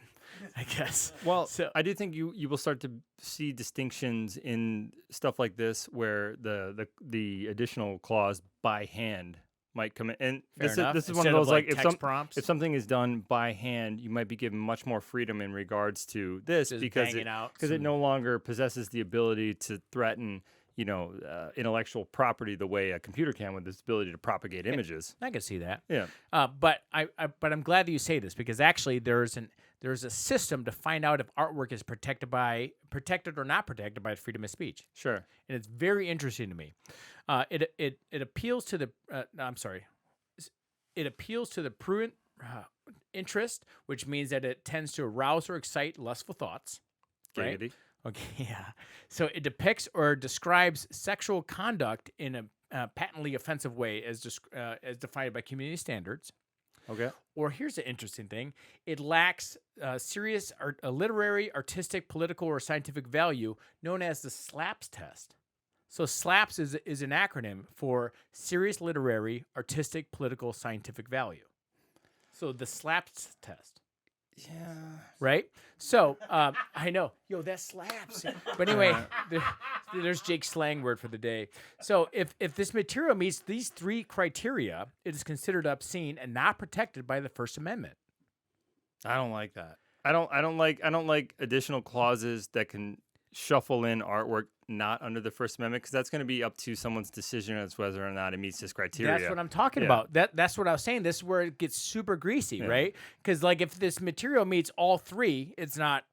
I guess. Well, so, I do think you will start to see distinctions in stuff like this where the additional clause by hand might come in. And this is one of those, like, if something is done by hand, you might be given much more freedom in regards to this just because it no longer possesses the ability to threaten intellectual property the way a computer can with its ability to propagate images. I can see that. Yeah. But I'm glad that you say this, because actually there's a system to find out if artwork is protected or not protected by freedom of speech. Sure. And it's very interesting to me. It appeals to the It appeals to the prudent interest, which means that it tends to arouse or excite lustful thoughts. Right? Giggity. Okay, yeah. So it depicts or describes sexual conduct in a patently offensive way, as defined by community standards. Okay. Or here's an interesting thing: it lacks serious literary, artistic, political, or scientific value, known as the SLAPS test. So SLAPS is an acronym for serious literary, artistic, political, scientific value. So the SLAPS test. Yeah. Right? So, I know. Yo, that slaps. But anyway, there's Jake's slang word for the day. So, if this material meets these 3 criteria, it is considered obscene and not protected by the First Amendment. I don't like that. I don't like additional clauses that can shuffle in artwork not under the First Amendment, because that's going to be up to someone's decision as whether or not it meets this criteria. That's what I'm talking about. That's what I was saying. This is where it gets super greasy, right? Because like if this material meets all 3, it's not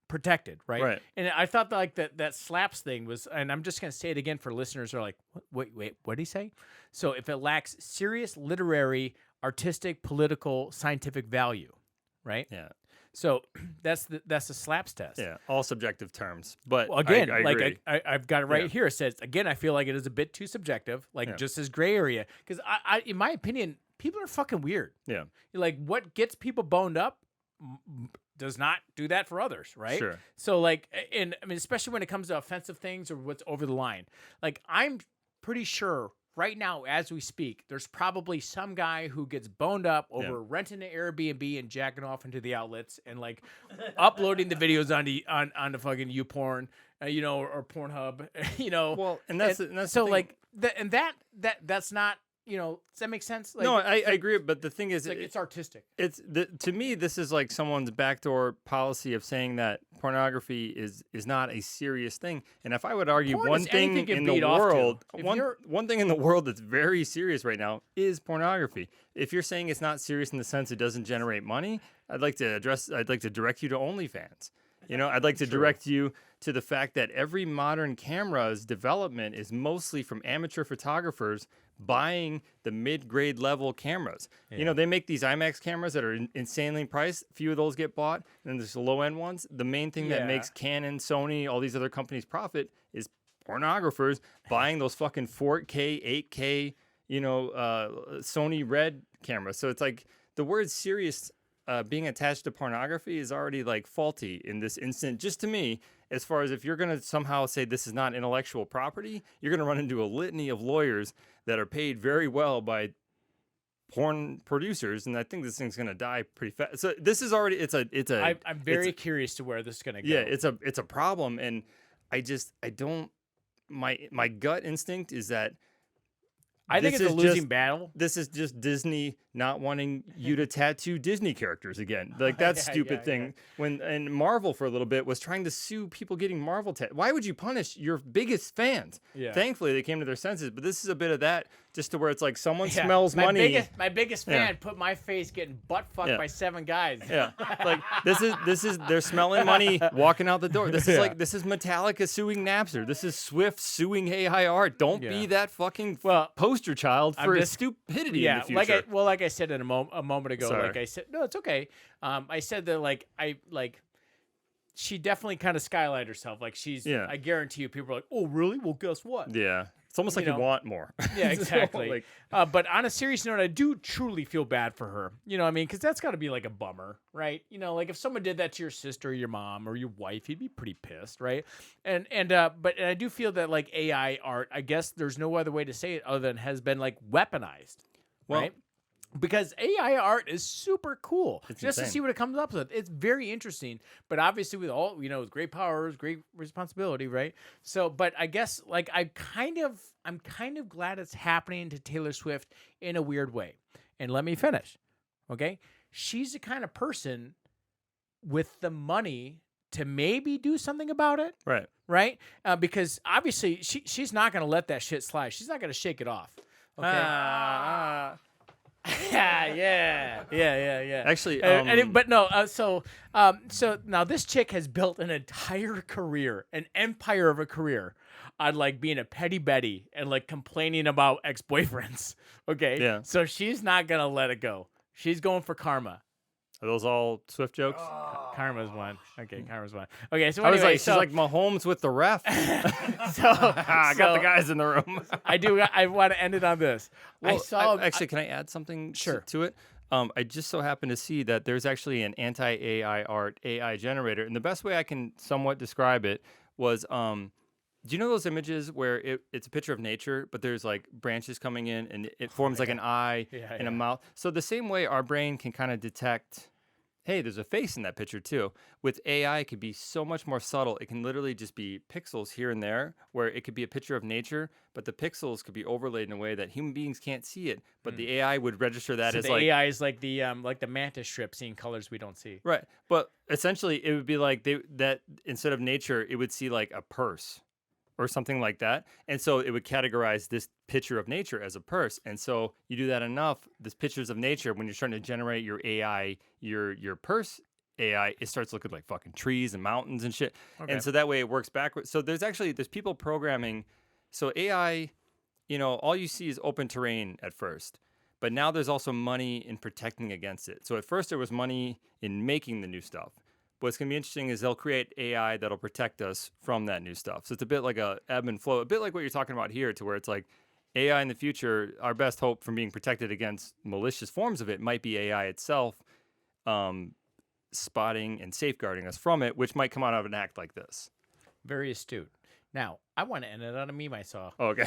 protected, right? Right. And I thought that slaps thing was, and I'm just going to say it again for listeners who are like, wait, what did he say? So if it lacks serious literary, artistic, political, scientific value, right? Yeah. So that's the SLAPS test. Yeah, all subjective terms. But again, I agree. I've got it right here. It says, again, I feel like it is a bit too subjective, just as gray area. Because I, in my opinion, people are fucking weird. Yeah. Like what gets people boned up does not do that for others, right? Sure. So like, and I mean, especially when it comes to offensive things or what's over the line. Like I'm pretty sure right now, as we speak, there's probably some guy who gets boned up over renting an Airbnb and jacking off into the outlets and like uploading the videos onto fucking YouPorn, or Pornhub, Well, and that's so like that's not. Does that make sense? Like, no, I agree, but the thing is, it's artistic. To me, this is like someone's backdoor policy of saying that pornography is not a serious thing. And if I would argue one thing in the world, one thing in the world that's very serious right now is pornography. If you're saying it's not serious in the sense it doesn't generate money, I'd like to direct you to OnlyFans. I'd like to direct you to the fact that every modern camera's development is mostly from amateur photographers buying the mid-grade level cameras. Yeah. They make these IMAX cameras that are insanely priced. A few of those get bought, and then there's the low-end ones. The main thing that makes Canon, Sony, all these other companies profit is pornographers buying those fucking 4K, 8K, Sony Red cameras. So it's like the word serious being attached to pornography is already like faulty in this instant, just to me, as far as if you're going to somehow say this is not intellectual property, you're going to run into a litany of lawyers that are paid very well by porn producers, and I think this thing's going to die pretty fast. So this is already, I'm very curious to where this is going to go. Yeah, it's a problem, and I don't, my gut instinct is that I think it's a losing battle. This is just Disney not wanting you to tattoo Disney characters again. Like that stupid thing. And Marvel for a little bit was trying to sue people getting Marvel tattoos. Why would you punish your biggest fans? Yeah. Thankfully, they came to their senses. But this is a bit of that, just to where it's like someone smells money. My biggest fan put my face getting butt fucked by 7 guys. Yeah, like this is they're smelling money walking out the door. This is like this is Metallica suing Napster. This is Swift suing AI art. Don't be that fucking poster child for stupidity in the future. Like I said a moment ago. Sorry. Like I said, no, it's okay. I said that she definitely kind of skylighted herself. Like she's, I guarantee you, people are like, oh, really? Well, guess what? Yeah. It's almost like you want more. Yeah, exactly. But on a serious note, I do truly feel bad for her. You know what I mean? Because that's got to be like a bummer, right? You know, like if someone did that to your sister or your mom or your wife, you'd be pretty pissed, right? And I do feel that like AI art, I guess there's no other way to say it other than has been like weaponized, right? Because AI art is super cool. Just insane. to see what it comes up with. It's very interesting. But obviously with all, with great powers, great responsibility, right? So, but I guess like I'm kind of glad it's happening to Taylor Swift in a weird way. And let me finish. Okay? She's the kind of person with the money to maybe do something about it. Right. Right? Because obviously she's not going to let that shit slide. She's not going to shake it off. Okay? yeah. Actually, so now this chick has built an entire career, an empire of a career, on like being a petty Betty and like complaining about ex-boyfriends. Okay, Yeah. So she's not gonna let it go. She's going for karma. Are those all Swift jokes? Karma's one. Okay, karma's one. Okay, so I was anyway, like, she's like Mahomes with the ref. I got the guys in the room. I want to end it on this. Well, actually, can I add something to it? I just so happen to see that there's actually an anti-AI art AI generator, and the best way I can somewhat describe it was, do you know those images where it's a picture of nature, but there's like branches coming in, and it forms like an eye and a mouth? So the same way our brain can kind of detect, hey, there's a face in that picture too. With AI, it could be so much more subtle. It can literally just be pixels here and there, where it could be a picture of nature, but the pixels could be overlaid in a way that human beings can't see it. But the AI would register that as like AI is like the mantis strip, seeing colors we don't see. Right. But essentially, it would be like that instead of nature, it would see like a purse or something like that. And so it would categorize this picture of nature as a purse. And so you do that enough, this pictures of nature, when you're starting to generate your AI, your purse AI, it starts looking like fucking trees and mountains and shit. Okay. And so that way it works backwards. So there's people programming. So AI, all you see is open terrain at first. But now there's also money in protecting against it. So at first there was money in making the new stuff. What's going to be interesting is they'll create AI that'll protect us from that new stuff. So it's a bit like a ebb and flow, a bit like what you're talking about here, to where it's like AI in the future, our best hope from being protected against malicious forms of it might be AI itself spotting and safeguarding us from it, which might come out of an act like this. Very astute. Now, I want to end it on a meme I saw. Oh, okay.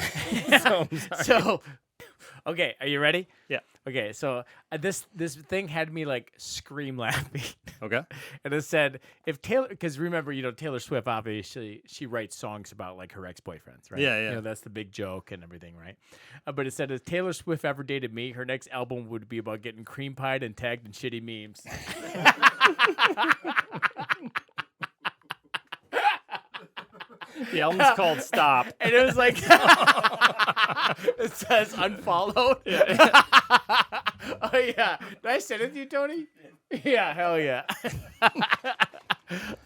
Okay, are you ready? Yeah. Okay, so this thing had me like scream laughing. Okay. And it said, if Taylor, because remember, Taylor Swift, obviously, she writes songs about like her ex-boyfriends, right? Yeah. That's the big joke and everything, right? But it said, if Taylor Swift ever dated me, her next album would be about getting cream pied and tagged in shitty memes. The album's called Stop. And it was like, it says unfollowed. Yeah. Oh, yeah. Did I send it to you, Tony? Yeah, hell yeah.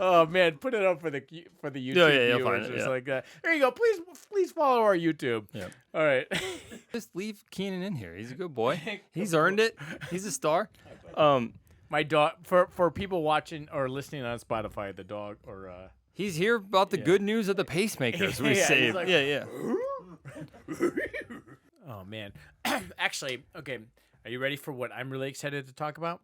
Oh, man. Put it up for the YouTube viewers. Find it, It's like, there you go. Please follow our YouTube. Yeah. All right. Just leave Keenan in here. He's a good boy. He's earned it. He's a star. My dog, for people watching or listening on Spotify, the dog or... He's here about the good news of the pacemakers we saved. Like, yeah. Oh, man. Actually, okay. Are you ready for what I'm really excited to talk about?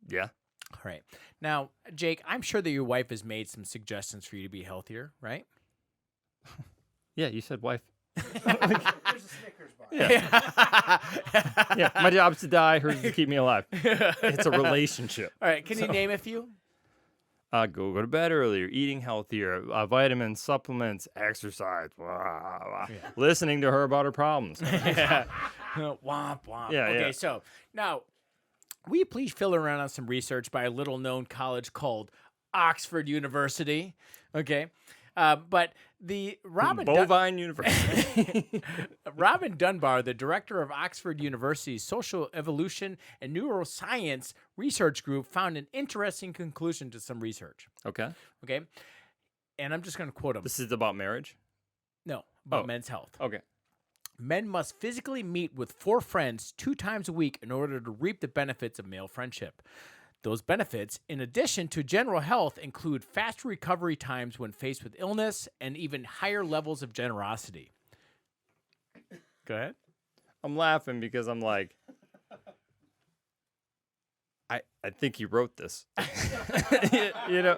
Yeah. All right. Now, Jake, I'm sure that your wife has made some suggestions for you to be healthier, right? Yeah, you said wife. There's a Snickers bar. Yeah, my job's to die, hers is to keep me alive. It's a relationship. All right. Can you name a few? Go to bed earlier, eating healthier, vitamins, supplements, exercise, listening to her about her problems. Yeah. Womp womp. Yeah, Okay, yeah. so now, will you please fill around on some research by a little-known college called Oxford University? Okay, but the Bovine University. Robin Dunbar, the director of Oxford University's Social Evolution and Neuroscience Research Group, found an interesting conclusion to some research. Okay. Okay, and I'm just going to quote him. This is about marriage? No, about Oh. men's health. Okay. Men must physically meet with 4 friends 2 times a week in order to reap the benefits of male friendship. Those benefits, in addition to general health, include fast recovery times when faced with illness and even higher levels of generosity. Go ahead. I'm laughing because I'm like, I think you wrote this. You know?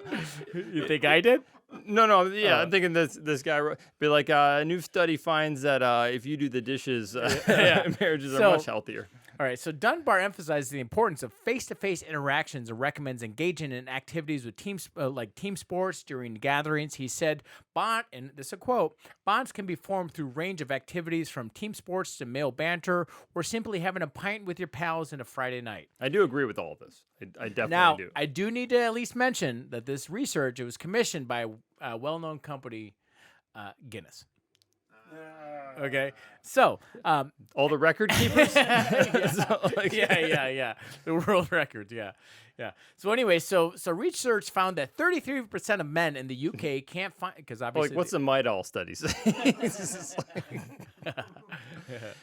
You think I did? No, yeah, I'm thinking this guy wrote, be like, a new study finds that if you do the dishes, marriages are So- much healthier. All right, so Dunbar emphasizes the importance of face-to-face interactions and recommends engaging in activities with teams like team sports during gatherings. He said, and this is a quote, bonds can be formed through a range of activities from team sports to male banter or simply having a pint with your pals on a Friday night. I do agree with all of this. I definitely Now, do. I do need to at least mention that this research, it was commissioned by a well-known company, Guinness. Okay, so All the record keepers? yeah. The world records, yeah. So anyway, so research found that 33% of men in the UK can't find, because obviously, Like, what's the Midol studies?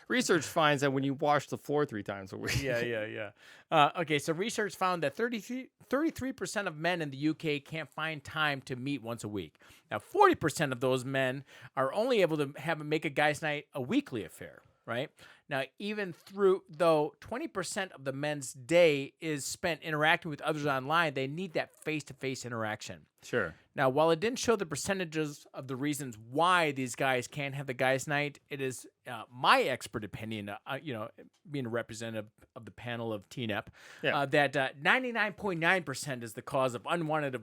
Research finds that when you wash the floor 3 times a week. yeah. Okay, so research found that 33% of men in the UK can't find time to meet once a week. Now, 40% of those men are only able to make a guy's night a weekly affair, right? Now, though 20% of the men's day is spent interacting with others online, they need that face-to-face interaction. Sure. Now, while it didn't show the percentages of the reasons why these guys can't have the guys' night, it is my expert opinion, being a representative of the panel of TNEP, that 99.9% is the cause of unwanted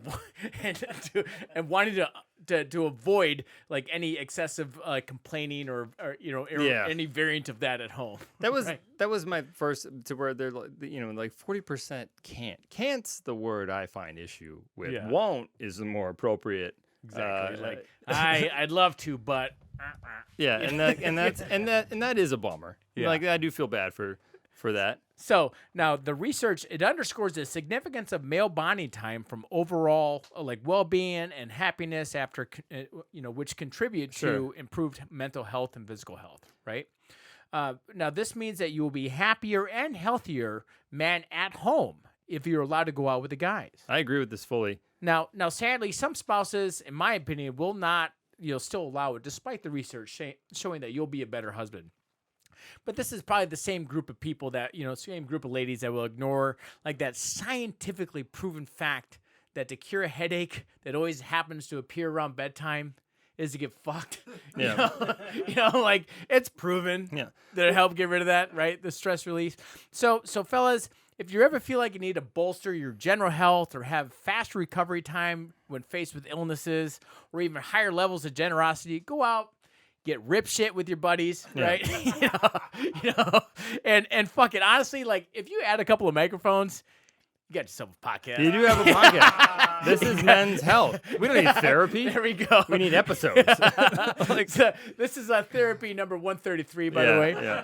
and wanting to avoid like any excessive complaining or any variant of that at home. That was Right. that was my first to where they're like 40% can't. Can't's the word I find issue with. Yeah. Won't is the more appropriate. Exactly. I'd love to, but Yeah, and that is a bummer. Yeah. Like I do feel bad for that. So now the research, it underscores the significance of male bonding time from overall well-being and happiness after which contribute to improved mental health and physical health, right? Now this means that you will be happier and healthier man at home if you're allowed to go out with the guys. I agree with this fully. Now sadly, some spouses, in my opinion, will not still allow it despite the research showing that you'll be a better husband. But this is probably the same group of people that, same group of ladies that will ignore like that scientifically proven fact that to cure a headache that always happens to appear around bedtime is to get fucked. Yeah. Like it's proven that it help get rid of that, right? The stress release. So fellas, if you ever feel like you need to bolster your general health or have fast recovery time when faced with illnesses or even higher levels of generosity, go out. Get rip shit with your buddies, right? And fucking honestly, like if you add a couple of microphones, you got yourself a podcast. You do have a podcast. This is men's health. We don't need therapy. There we go. We need episodes. This is therapy number 133, by the way. Yeah.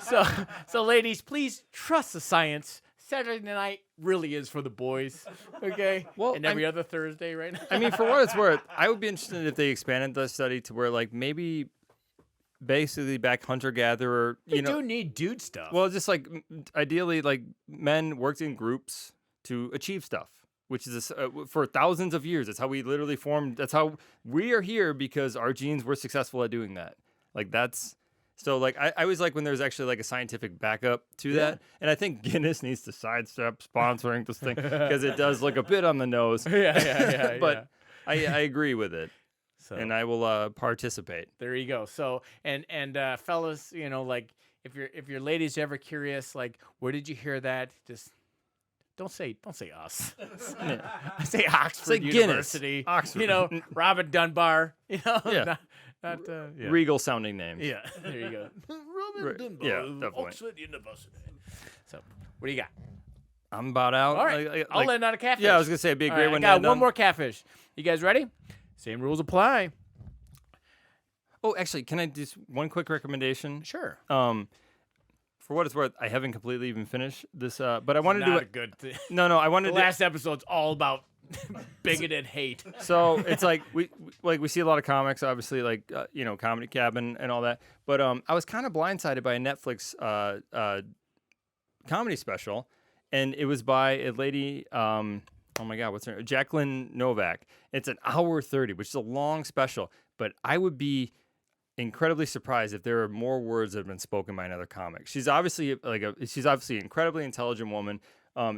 So ladies, please trust the science. Saturday night really is for the boys, okay? Well, and every other Thursday right now. I mean, for what it's worth, I would be interested if they expanded the study to where like maybe basically back hunter-gatherer, You do need dude stuff. Well, just like ideally, like men worked in groups to achieve stuff, which is for thousands of years. That's how we literally formed. That's how we are here because our genes were successful at doing that. Like that's So like I always like when there's actually like a scientific backup to that, and I think Guinness needs to sidestep sponsoring this thing because it does look a bit on the nose. Yeah. But I agree with it, So and I will participate. there you go. So and fellas, like if your ladies ever curious, like where did you hear that? Just don't say us. Say Oxford Say Guinness. University. Oxford. Robin Dunbar. Yeah. Not yeah. Regal sounding names. Yeah, there you go. Robin Right. Dunbar, Yeah, of definitely. Oxford University. So, what do you got? I'm about out. All right, I'll end on a catfish. Yeah, I was gonna say it'd be a All great right, one. I to got end one on. more catfish. You guys ready? Same rules apply. Oh, actually, can I just one quick recommendation? Sure. For what it's worth, I haven't completely even finished this, but I wanted to do Not a it. good thing. No, I wanted The to. last episode's all about bigoted hate. So it's like we see a lot of comics, obviously, like Comedy Cabin and all that. But I was kind of blindsided by a Netflix comedy special, and it was by a lady. Oh my God, what's her name? Jacqueline Novak. It's an hour 30, which is a long special. But I would be incredibly surprised if there are more words that have been spoken by another comic. She's obviously she's obviously an incredibly intelligent woman.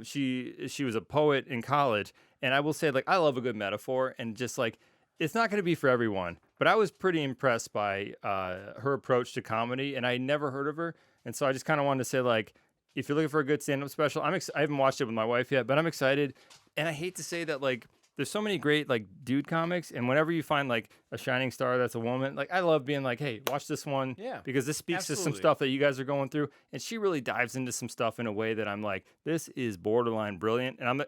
She was a poet in college, and I will say, like, I love a good metaphor, and just like it's not going to be for everyone, but I was pretty impressed by her approach to comedy, and I never heard of her, and so I just kind of wanted to say, like, if you're looking for a good stand-up special, I haven't watched it with my wife yet, but I'm excited, and I hate to say that, like, there's so many great like dude comics, and whenever you find like a shining star that's a woman, like I love being like, hey, watch this one, because this speaks to some Absolutely. stuff that you guys are going through, and she really dives into some stuff in a way that I'm like, this is borderline brilliant, and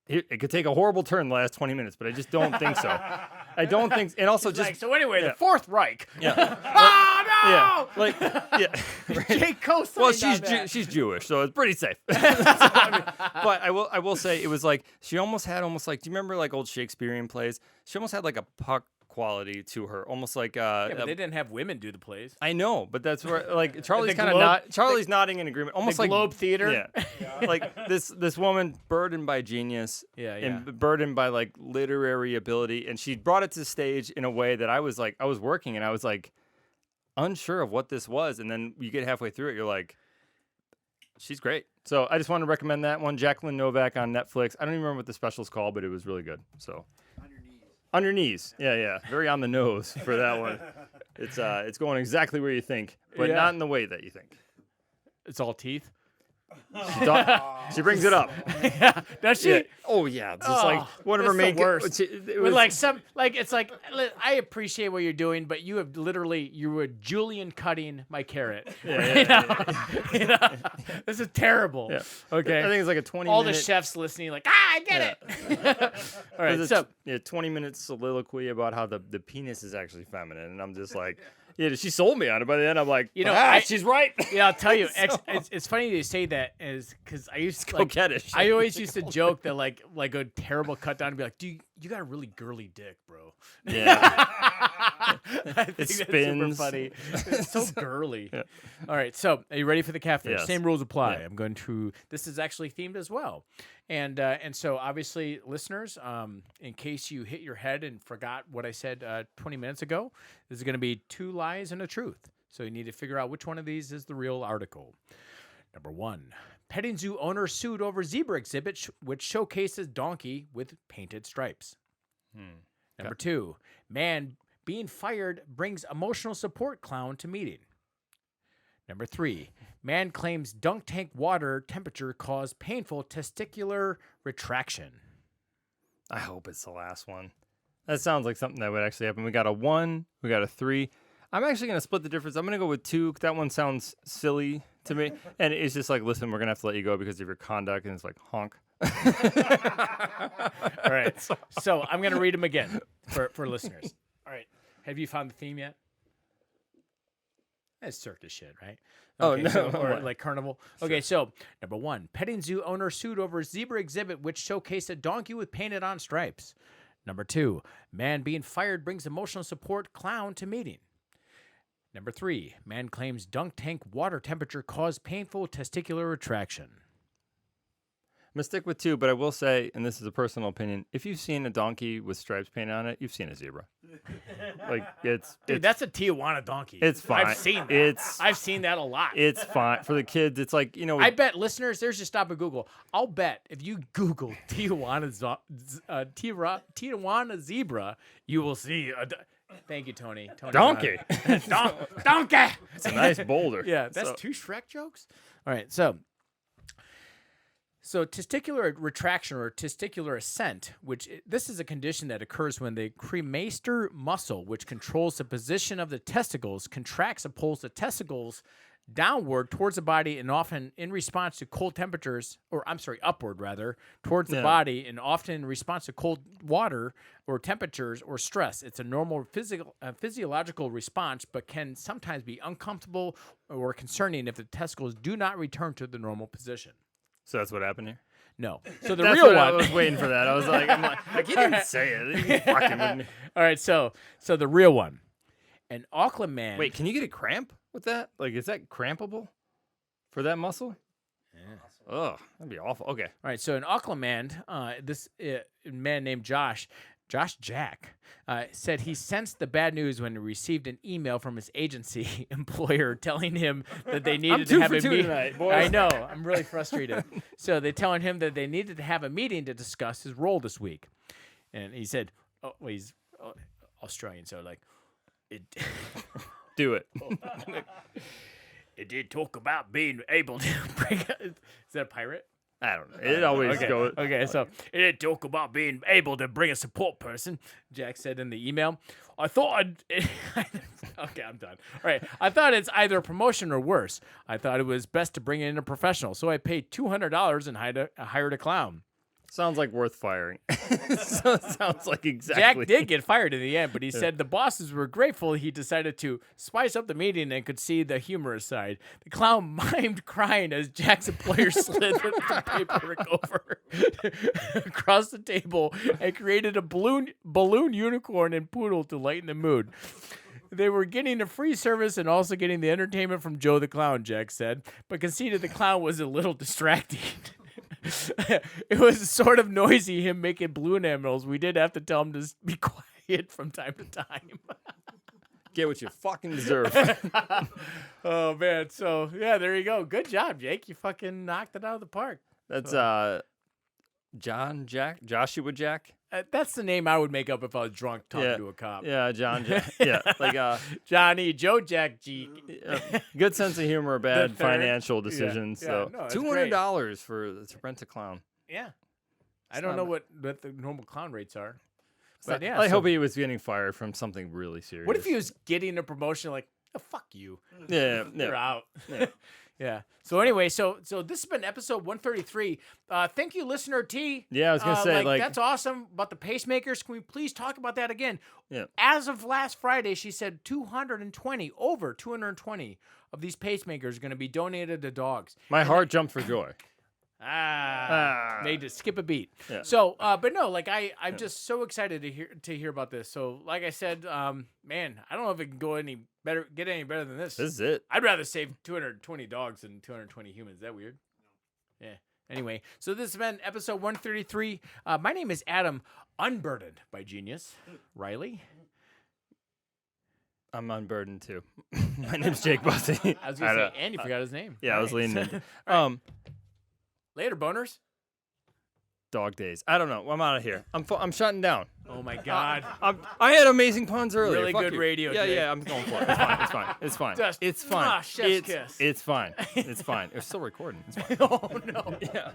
it could take a horrible turn the last 20 minutes, but I just don't think so. I don't think, and also just So anyway, yeah. the Fourth Reich. yeah, Oh no! yeah, like yeah. Right. Jake co-signed Well, on that. she's Jewish, so it's pretty safe. So, but I will say it was like she almost had like, do you remember like old Shakespearean plays? She almost had like a Puck quality to her, almost like Yeah, but they didn't have women do the plays. I know, but that's where like Charlie's kind of Globe- not Charlie's nodding in agreement, almost The like Globe Theater. Yeah, like this woman burdened by genius, and burdened by like literary ability, and she brought it to the stage in a way that I was working, and I was like unsure of what this was, and then you get halfway through it, you're like, she's great. So I just want to recommend that one, Jacqueline Novak on Netflix. I don't even remember what the special's called, but it was really good. So on your knees, yeah, very on the nose for that one. It's going exactly where you think, but not in the way that you think. It's all teeth. She brings it up. Does she? Yeah. Oh yeah, it's just like one of her that's the main. worst. It With was like it's like I appreciate what you're doing, but you were Julian cutting my carrot. This is terrible. Yeah. Okay. I think it's like a 20. All the minute, chefs listening, like, I get it. All right. there's So 20-minute soliloquy about how the penis is actually feminine, and I'm just like, yeah, she sold me on it. By the end, I'm like, she's right. yeah, I'll tell you. It's funny you say that, is because I used to like. Coquettish. I always used to joke that like a terrible cut down and be like, "Dude, you got a really girly dick, bro." Yeah. I think that's super spins. funny. It's so girly. All right, so are you ready for the catfish? Yes. Same rules apply. Yeah. I'm going to. This is actually themed as well, and so obviously, listeners, in case you hit your head and forgot what I said 20 minutes ago, this is going to be 2 lies and a truth. So you need to figure out which one of these is the real article. Number 1. Petting zoo owner sued over zebra exhibit which showcases donkey with painted stripes. Number 2. Man being fired brings emotional support clown to meeting. Number 3. Man claims dunk tank water temperature caused painful testicular retraction. I hope it's the last one. That sounds like something that would actually happen. We got a 1, we got a 3. I'm actually going to split the difference. I'm going to go with 2. That one sounds silly to me. And it's just like, listen, we're going to have to let you go because of your conduct. And it's like, honk. All right. So I'm going to read them again for listeners. All right. Have you found the theme yet? That's circus shit, right? Oh, Okay, no. so- or like carnival. Okay, so number 1, petting zoo owner sued over zebra exhibit which showcased a donkey with painted on stripes. Number 2, man being fired brings emotional support clown to meeting. Number 3, man claims dunk tank water temperature caused painful testicular retraction. I'm gonna stick with 2, but I will say, and this is a personal opinion, if you've seen a donkey with stripes painted on it, you've seen a zebra. Like it's that's a Tijuana donkey. it's fine. I've seen that. I've seen that a lot. It's fine for the kids. It's like I bet listeners, there's just stop and Google. I'll bet if you Google Tijuana zebra, you will see a. Thank you, Tony. donkey. Donkey. It's a nice boulder. Yeah, that's 2 Shrek jokes. All right, so testicular retraction or testicular ascent, this is a condition that occurs when the cremaster muscle, which controls the position of the testicles, contracts and pulls the testicles downward towards the body and often in response to cold temperatures, upward rather, towards the body and often in response to cold water or temperatures or stress. It's a normal physiological response, but can sometimes be uncomfortable or concerning if the testicles do not return to the normal position. So that's what happened here? No. So the That's real what one. I was waiting for that. I was like, he didn't say it. He fucking with me. All right, so the real one. An Auckland man. Wait, can you get a cramp with that? Like, is that crampable for that muscle? Yeah. Ugh, that'd be awful. Okay. All right, so an Auckland man, this man named Josh Jack, said he sensed the bad news when he received an email from his agency employer telling him that they needed to have a meeting. Tonight, boys. I know, I'm really frustrated. So they're telling him that they needed to have a meeting to discuss his role this week. And he said, he's Australian, so like, it. Do it. It did talk about being able to bring. Is that a pirate? I don't know. It always goes. Okay, so it did talk about being able to bring a support person, Jack said in the email. I thought okay, I'm done. All right. I thought it's either a promotion or worse. I thought it was best to bring in a professional, so I paid $200 and hired a clown. Sounds like worth firing. So it sounds like exactly. Jack did get fired in the end, but he said the bosses were grateful he decided to spice up the meeting and could see the humorous side. The clown mimed crying as Jack's employer slid the paperwork over across the table and created a balloon unicorn and poodle to lighten the mood. They were getting a free service and also getting the entertainment from Joe the Clown, Jack said, but conceded the clown was a little distracting. It was sort of noisy, him making balloon animals. We did have to tell him to be quiet from time to time. Get what you fucking deserve. Oh, man. So, yeah, there you go. Good job, Jake. You fucking knocked it out of the park. That's Joshua Jack. That's the name I would make up if I was drunk talking to a cop. Yeah, John Jack. Yeah, like Johnny, Joe Jack G. Good sense of humor, bad financial decisions. Yeah, So no, it's $200 to rent a clown. Yeah. I don't know what the normal clown rates are. But yeah, I hope he was getting fired from something really serious. What if he was getting a promotion like, oh, fuck you. Yeah, You're out. Yeah. Yeah. So anyway, so this has been episode 133. Thank you, listener T. Yeah, I was gonna say like that's awesome about the pacemakers. Can we please talk about that again? Yeah. As of last Friday, she said over 220 of these pacemakers are going to be donated to dogs. My heart jumped for joy. Made to skip a beat. Yeah. So, but no, like I'm just so excited to hear about this. So, like I said, man, I don't know if it can get any better than this. This is it. I'd rather save 220 dogs than 220 humans. Is that weird? Yeah. Anyway, so this has been episode 133. My name is Adam, unburdened by genius. Riley. I'm unburdened too. My name's Jake Bussey. I was gonna say, and you forgot his name. Yeah, I was leaning into. Later, boners. Dog days. I don't know. I'm out of here. I'm shutting down. Oh my God. I had amazing puns earlier. Really Fuck good you. radio. Yeah, Jake. yeah. I'm going for it. It's fine. It's fine. It's fine. Just, it's fine. chef's kiss. It's fine. It's fine. It's still recording. It's fine. Oh no. Yeah.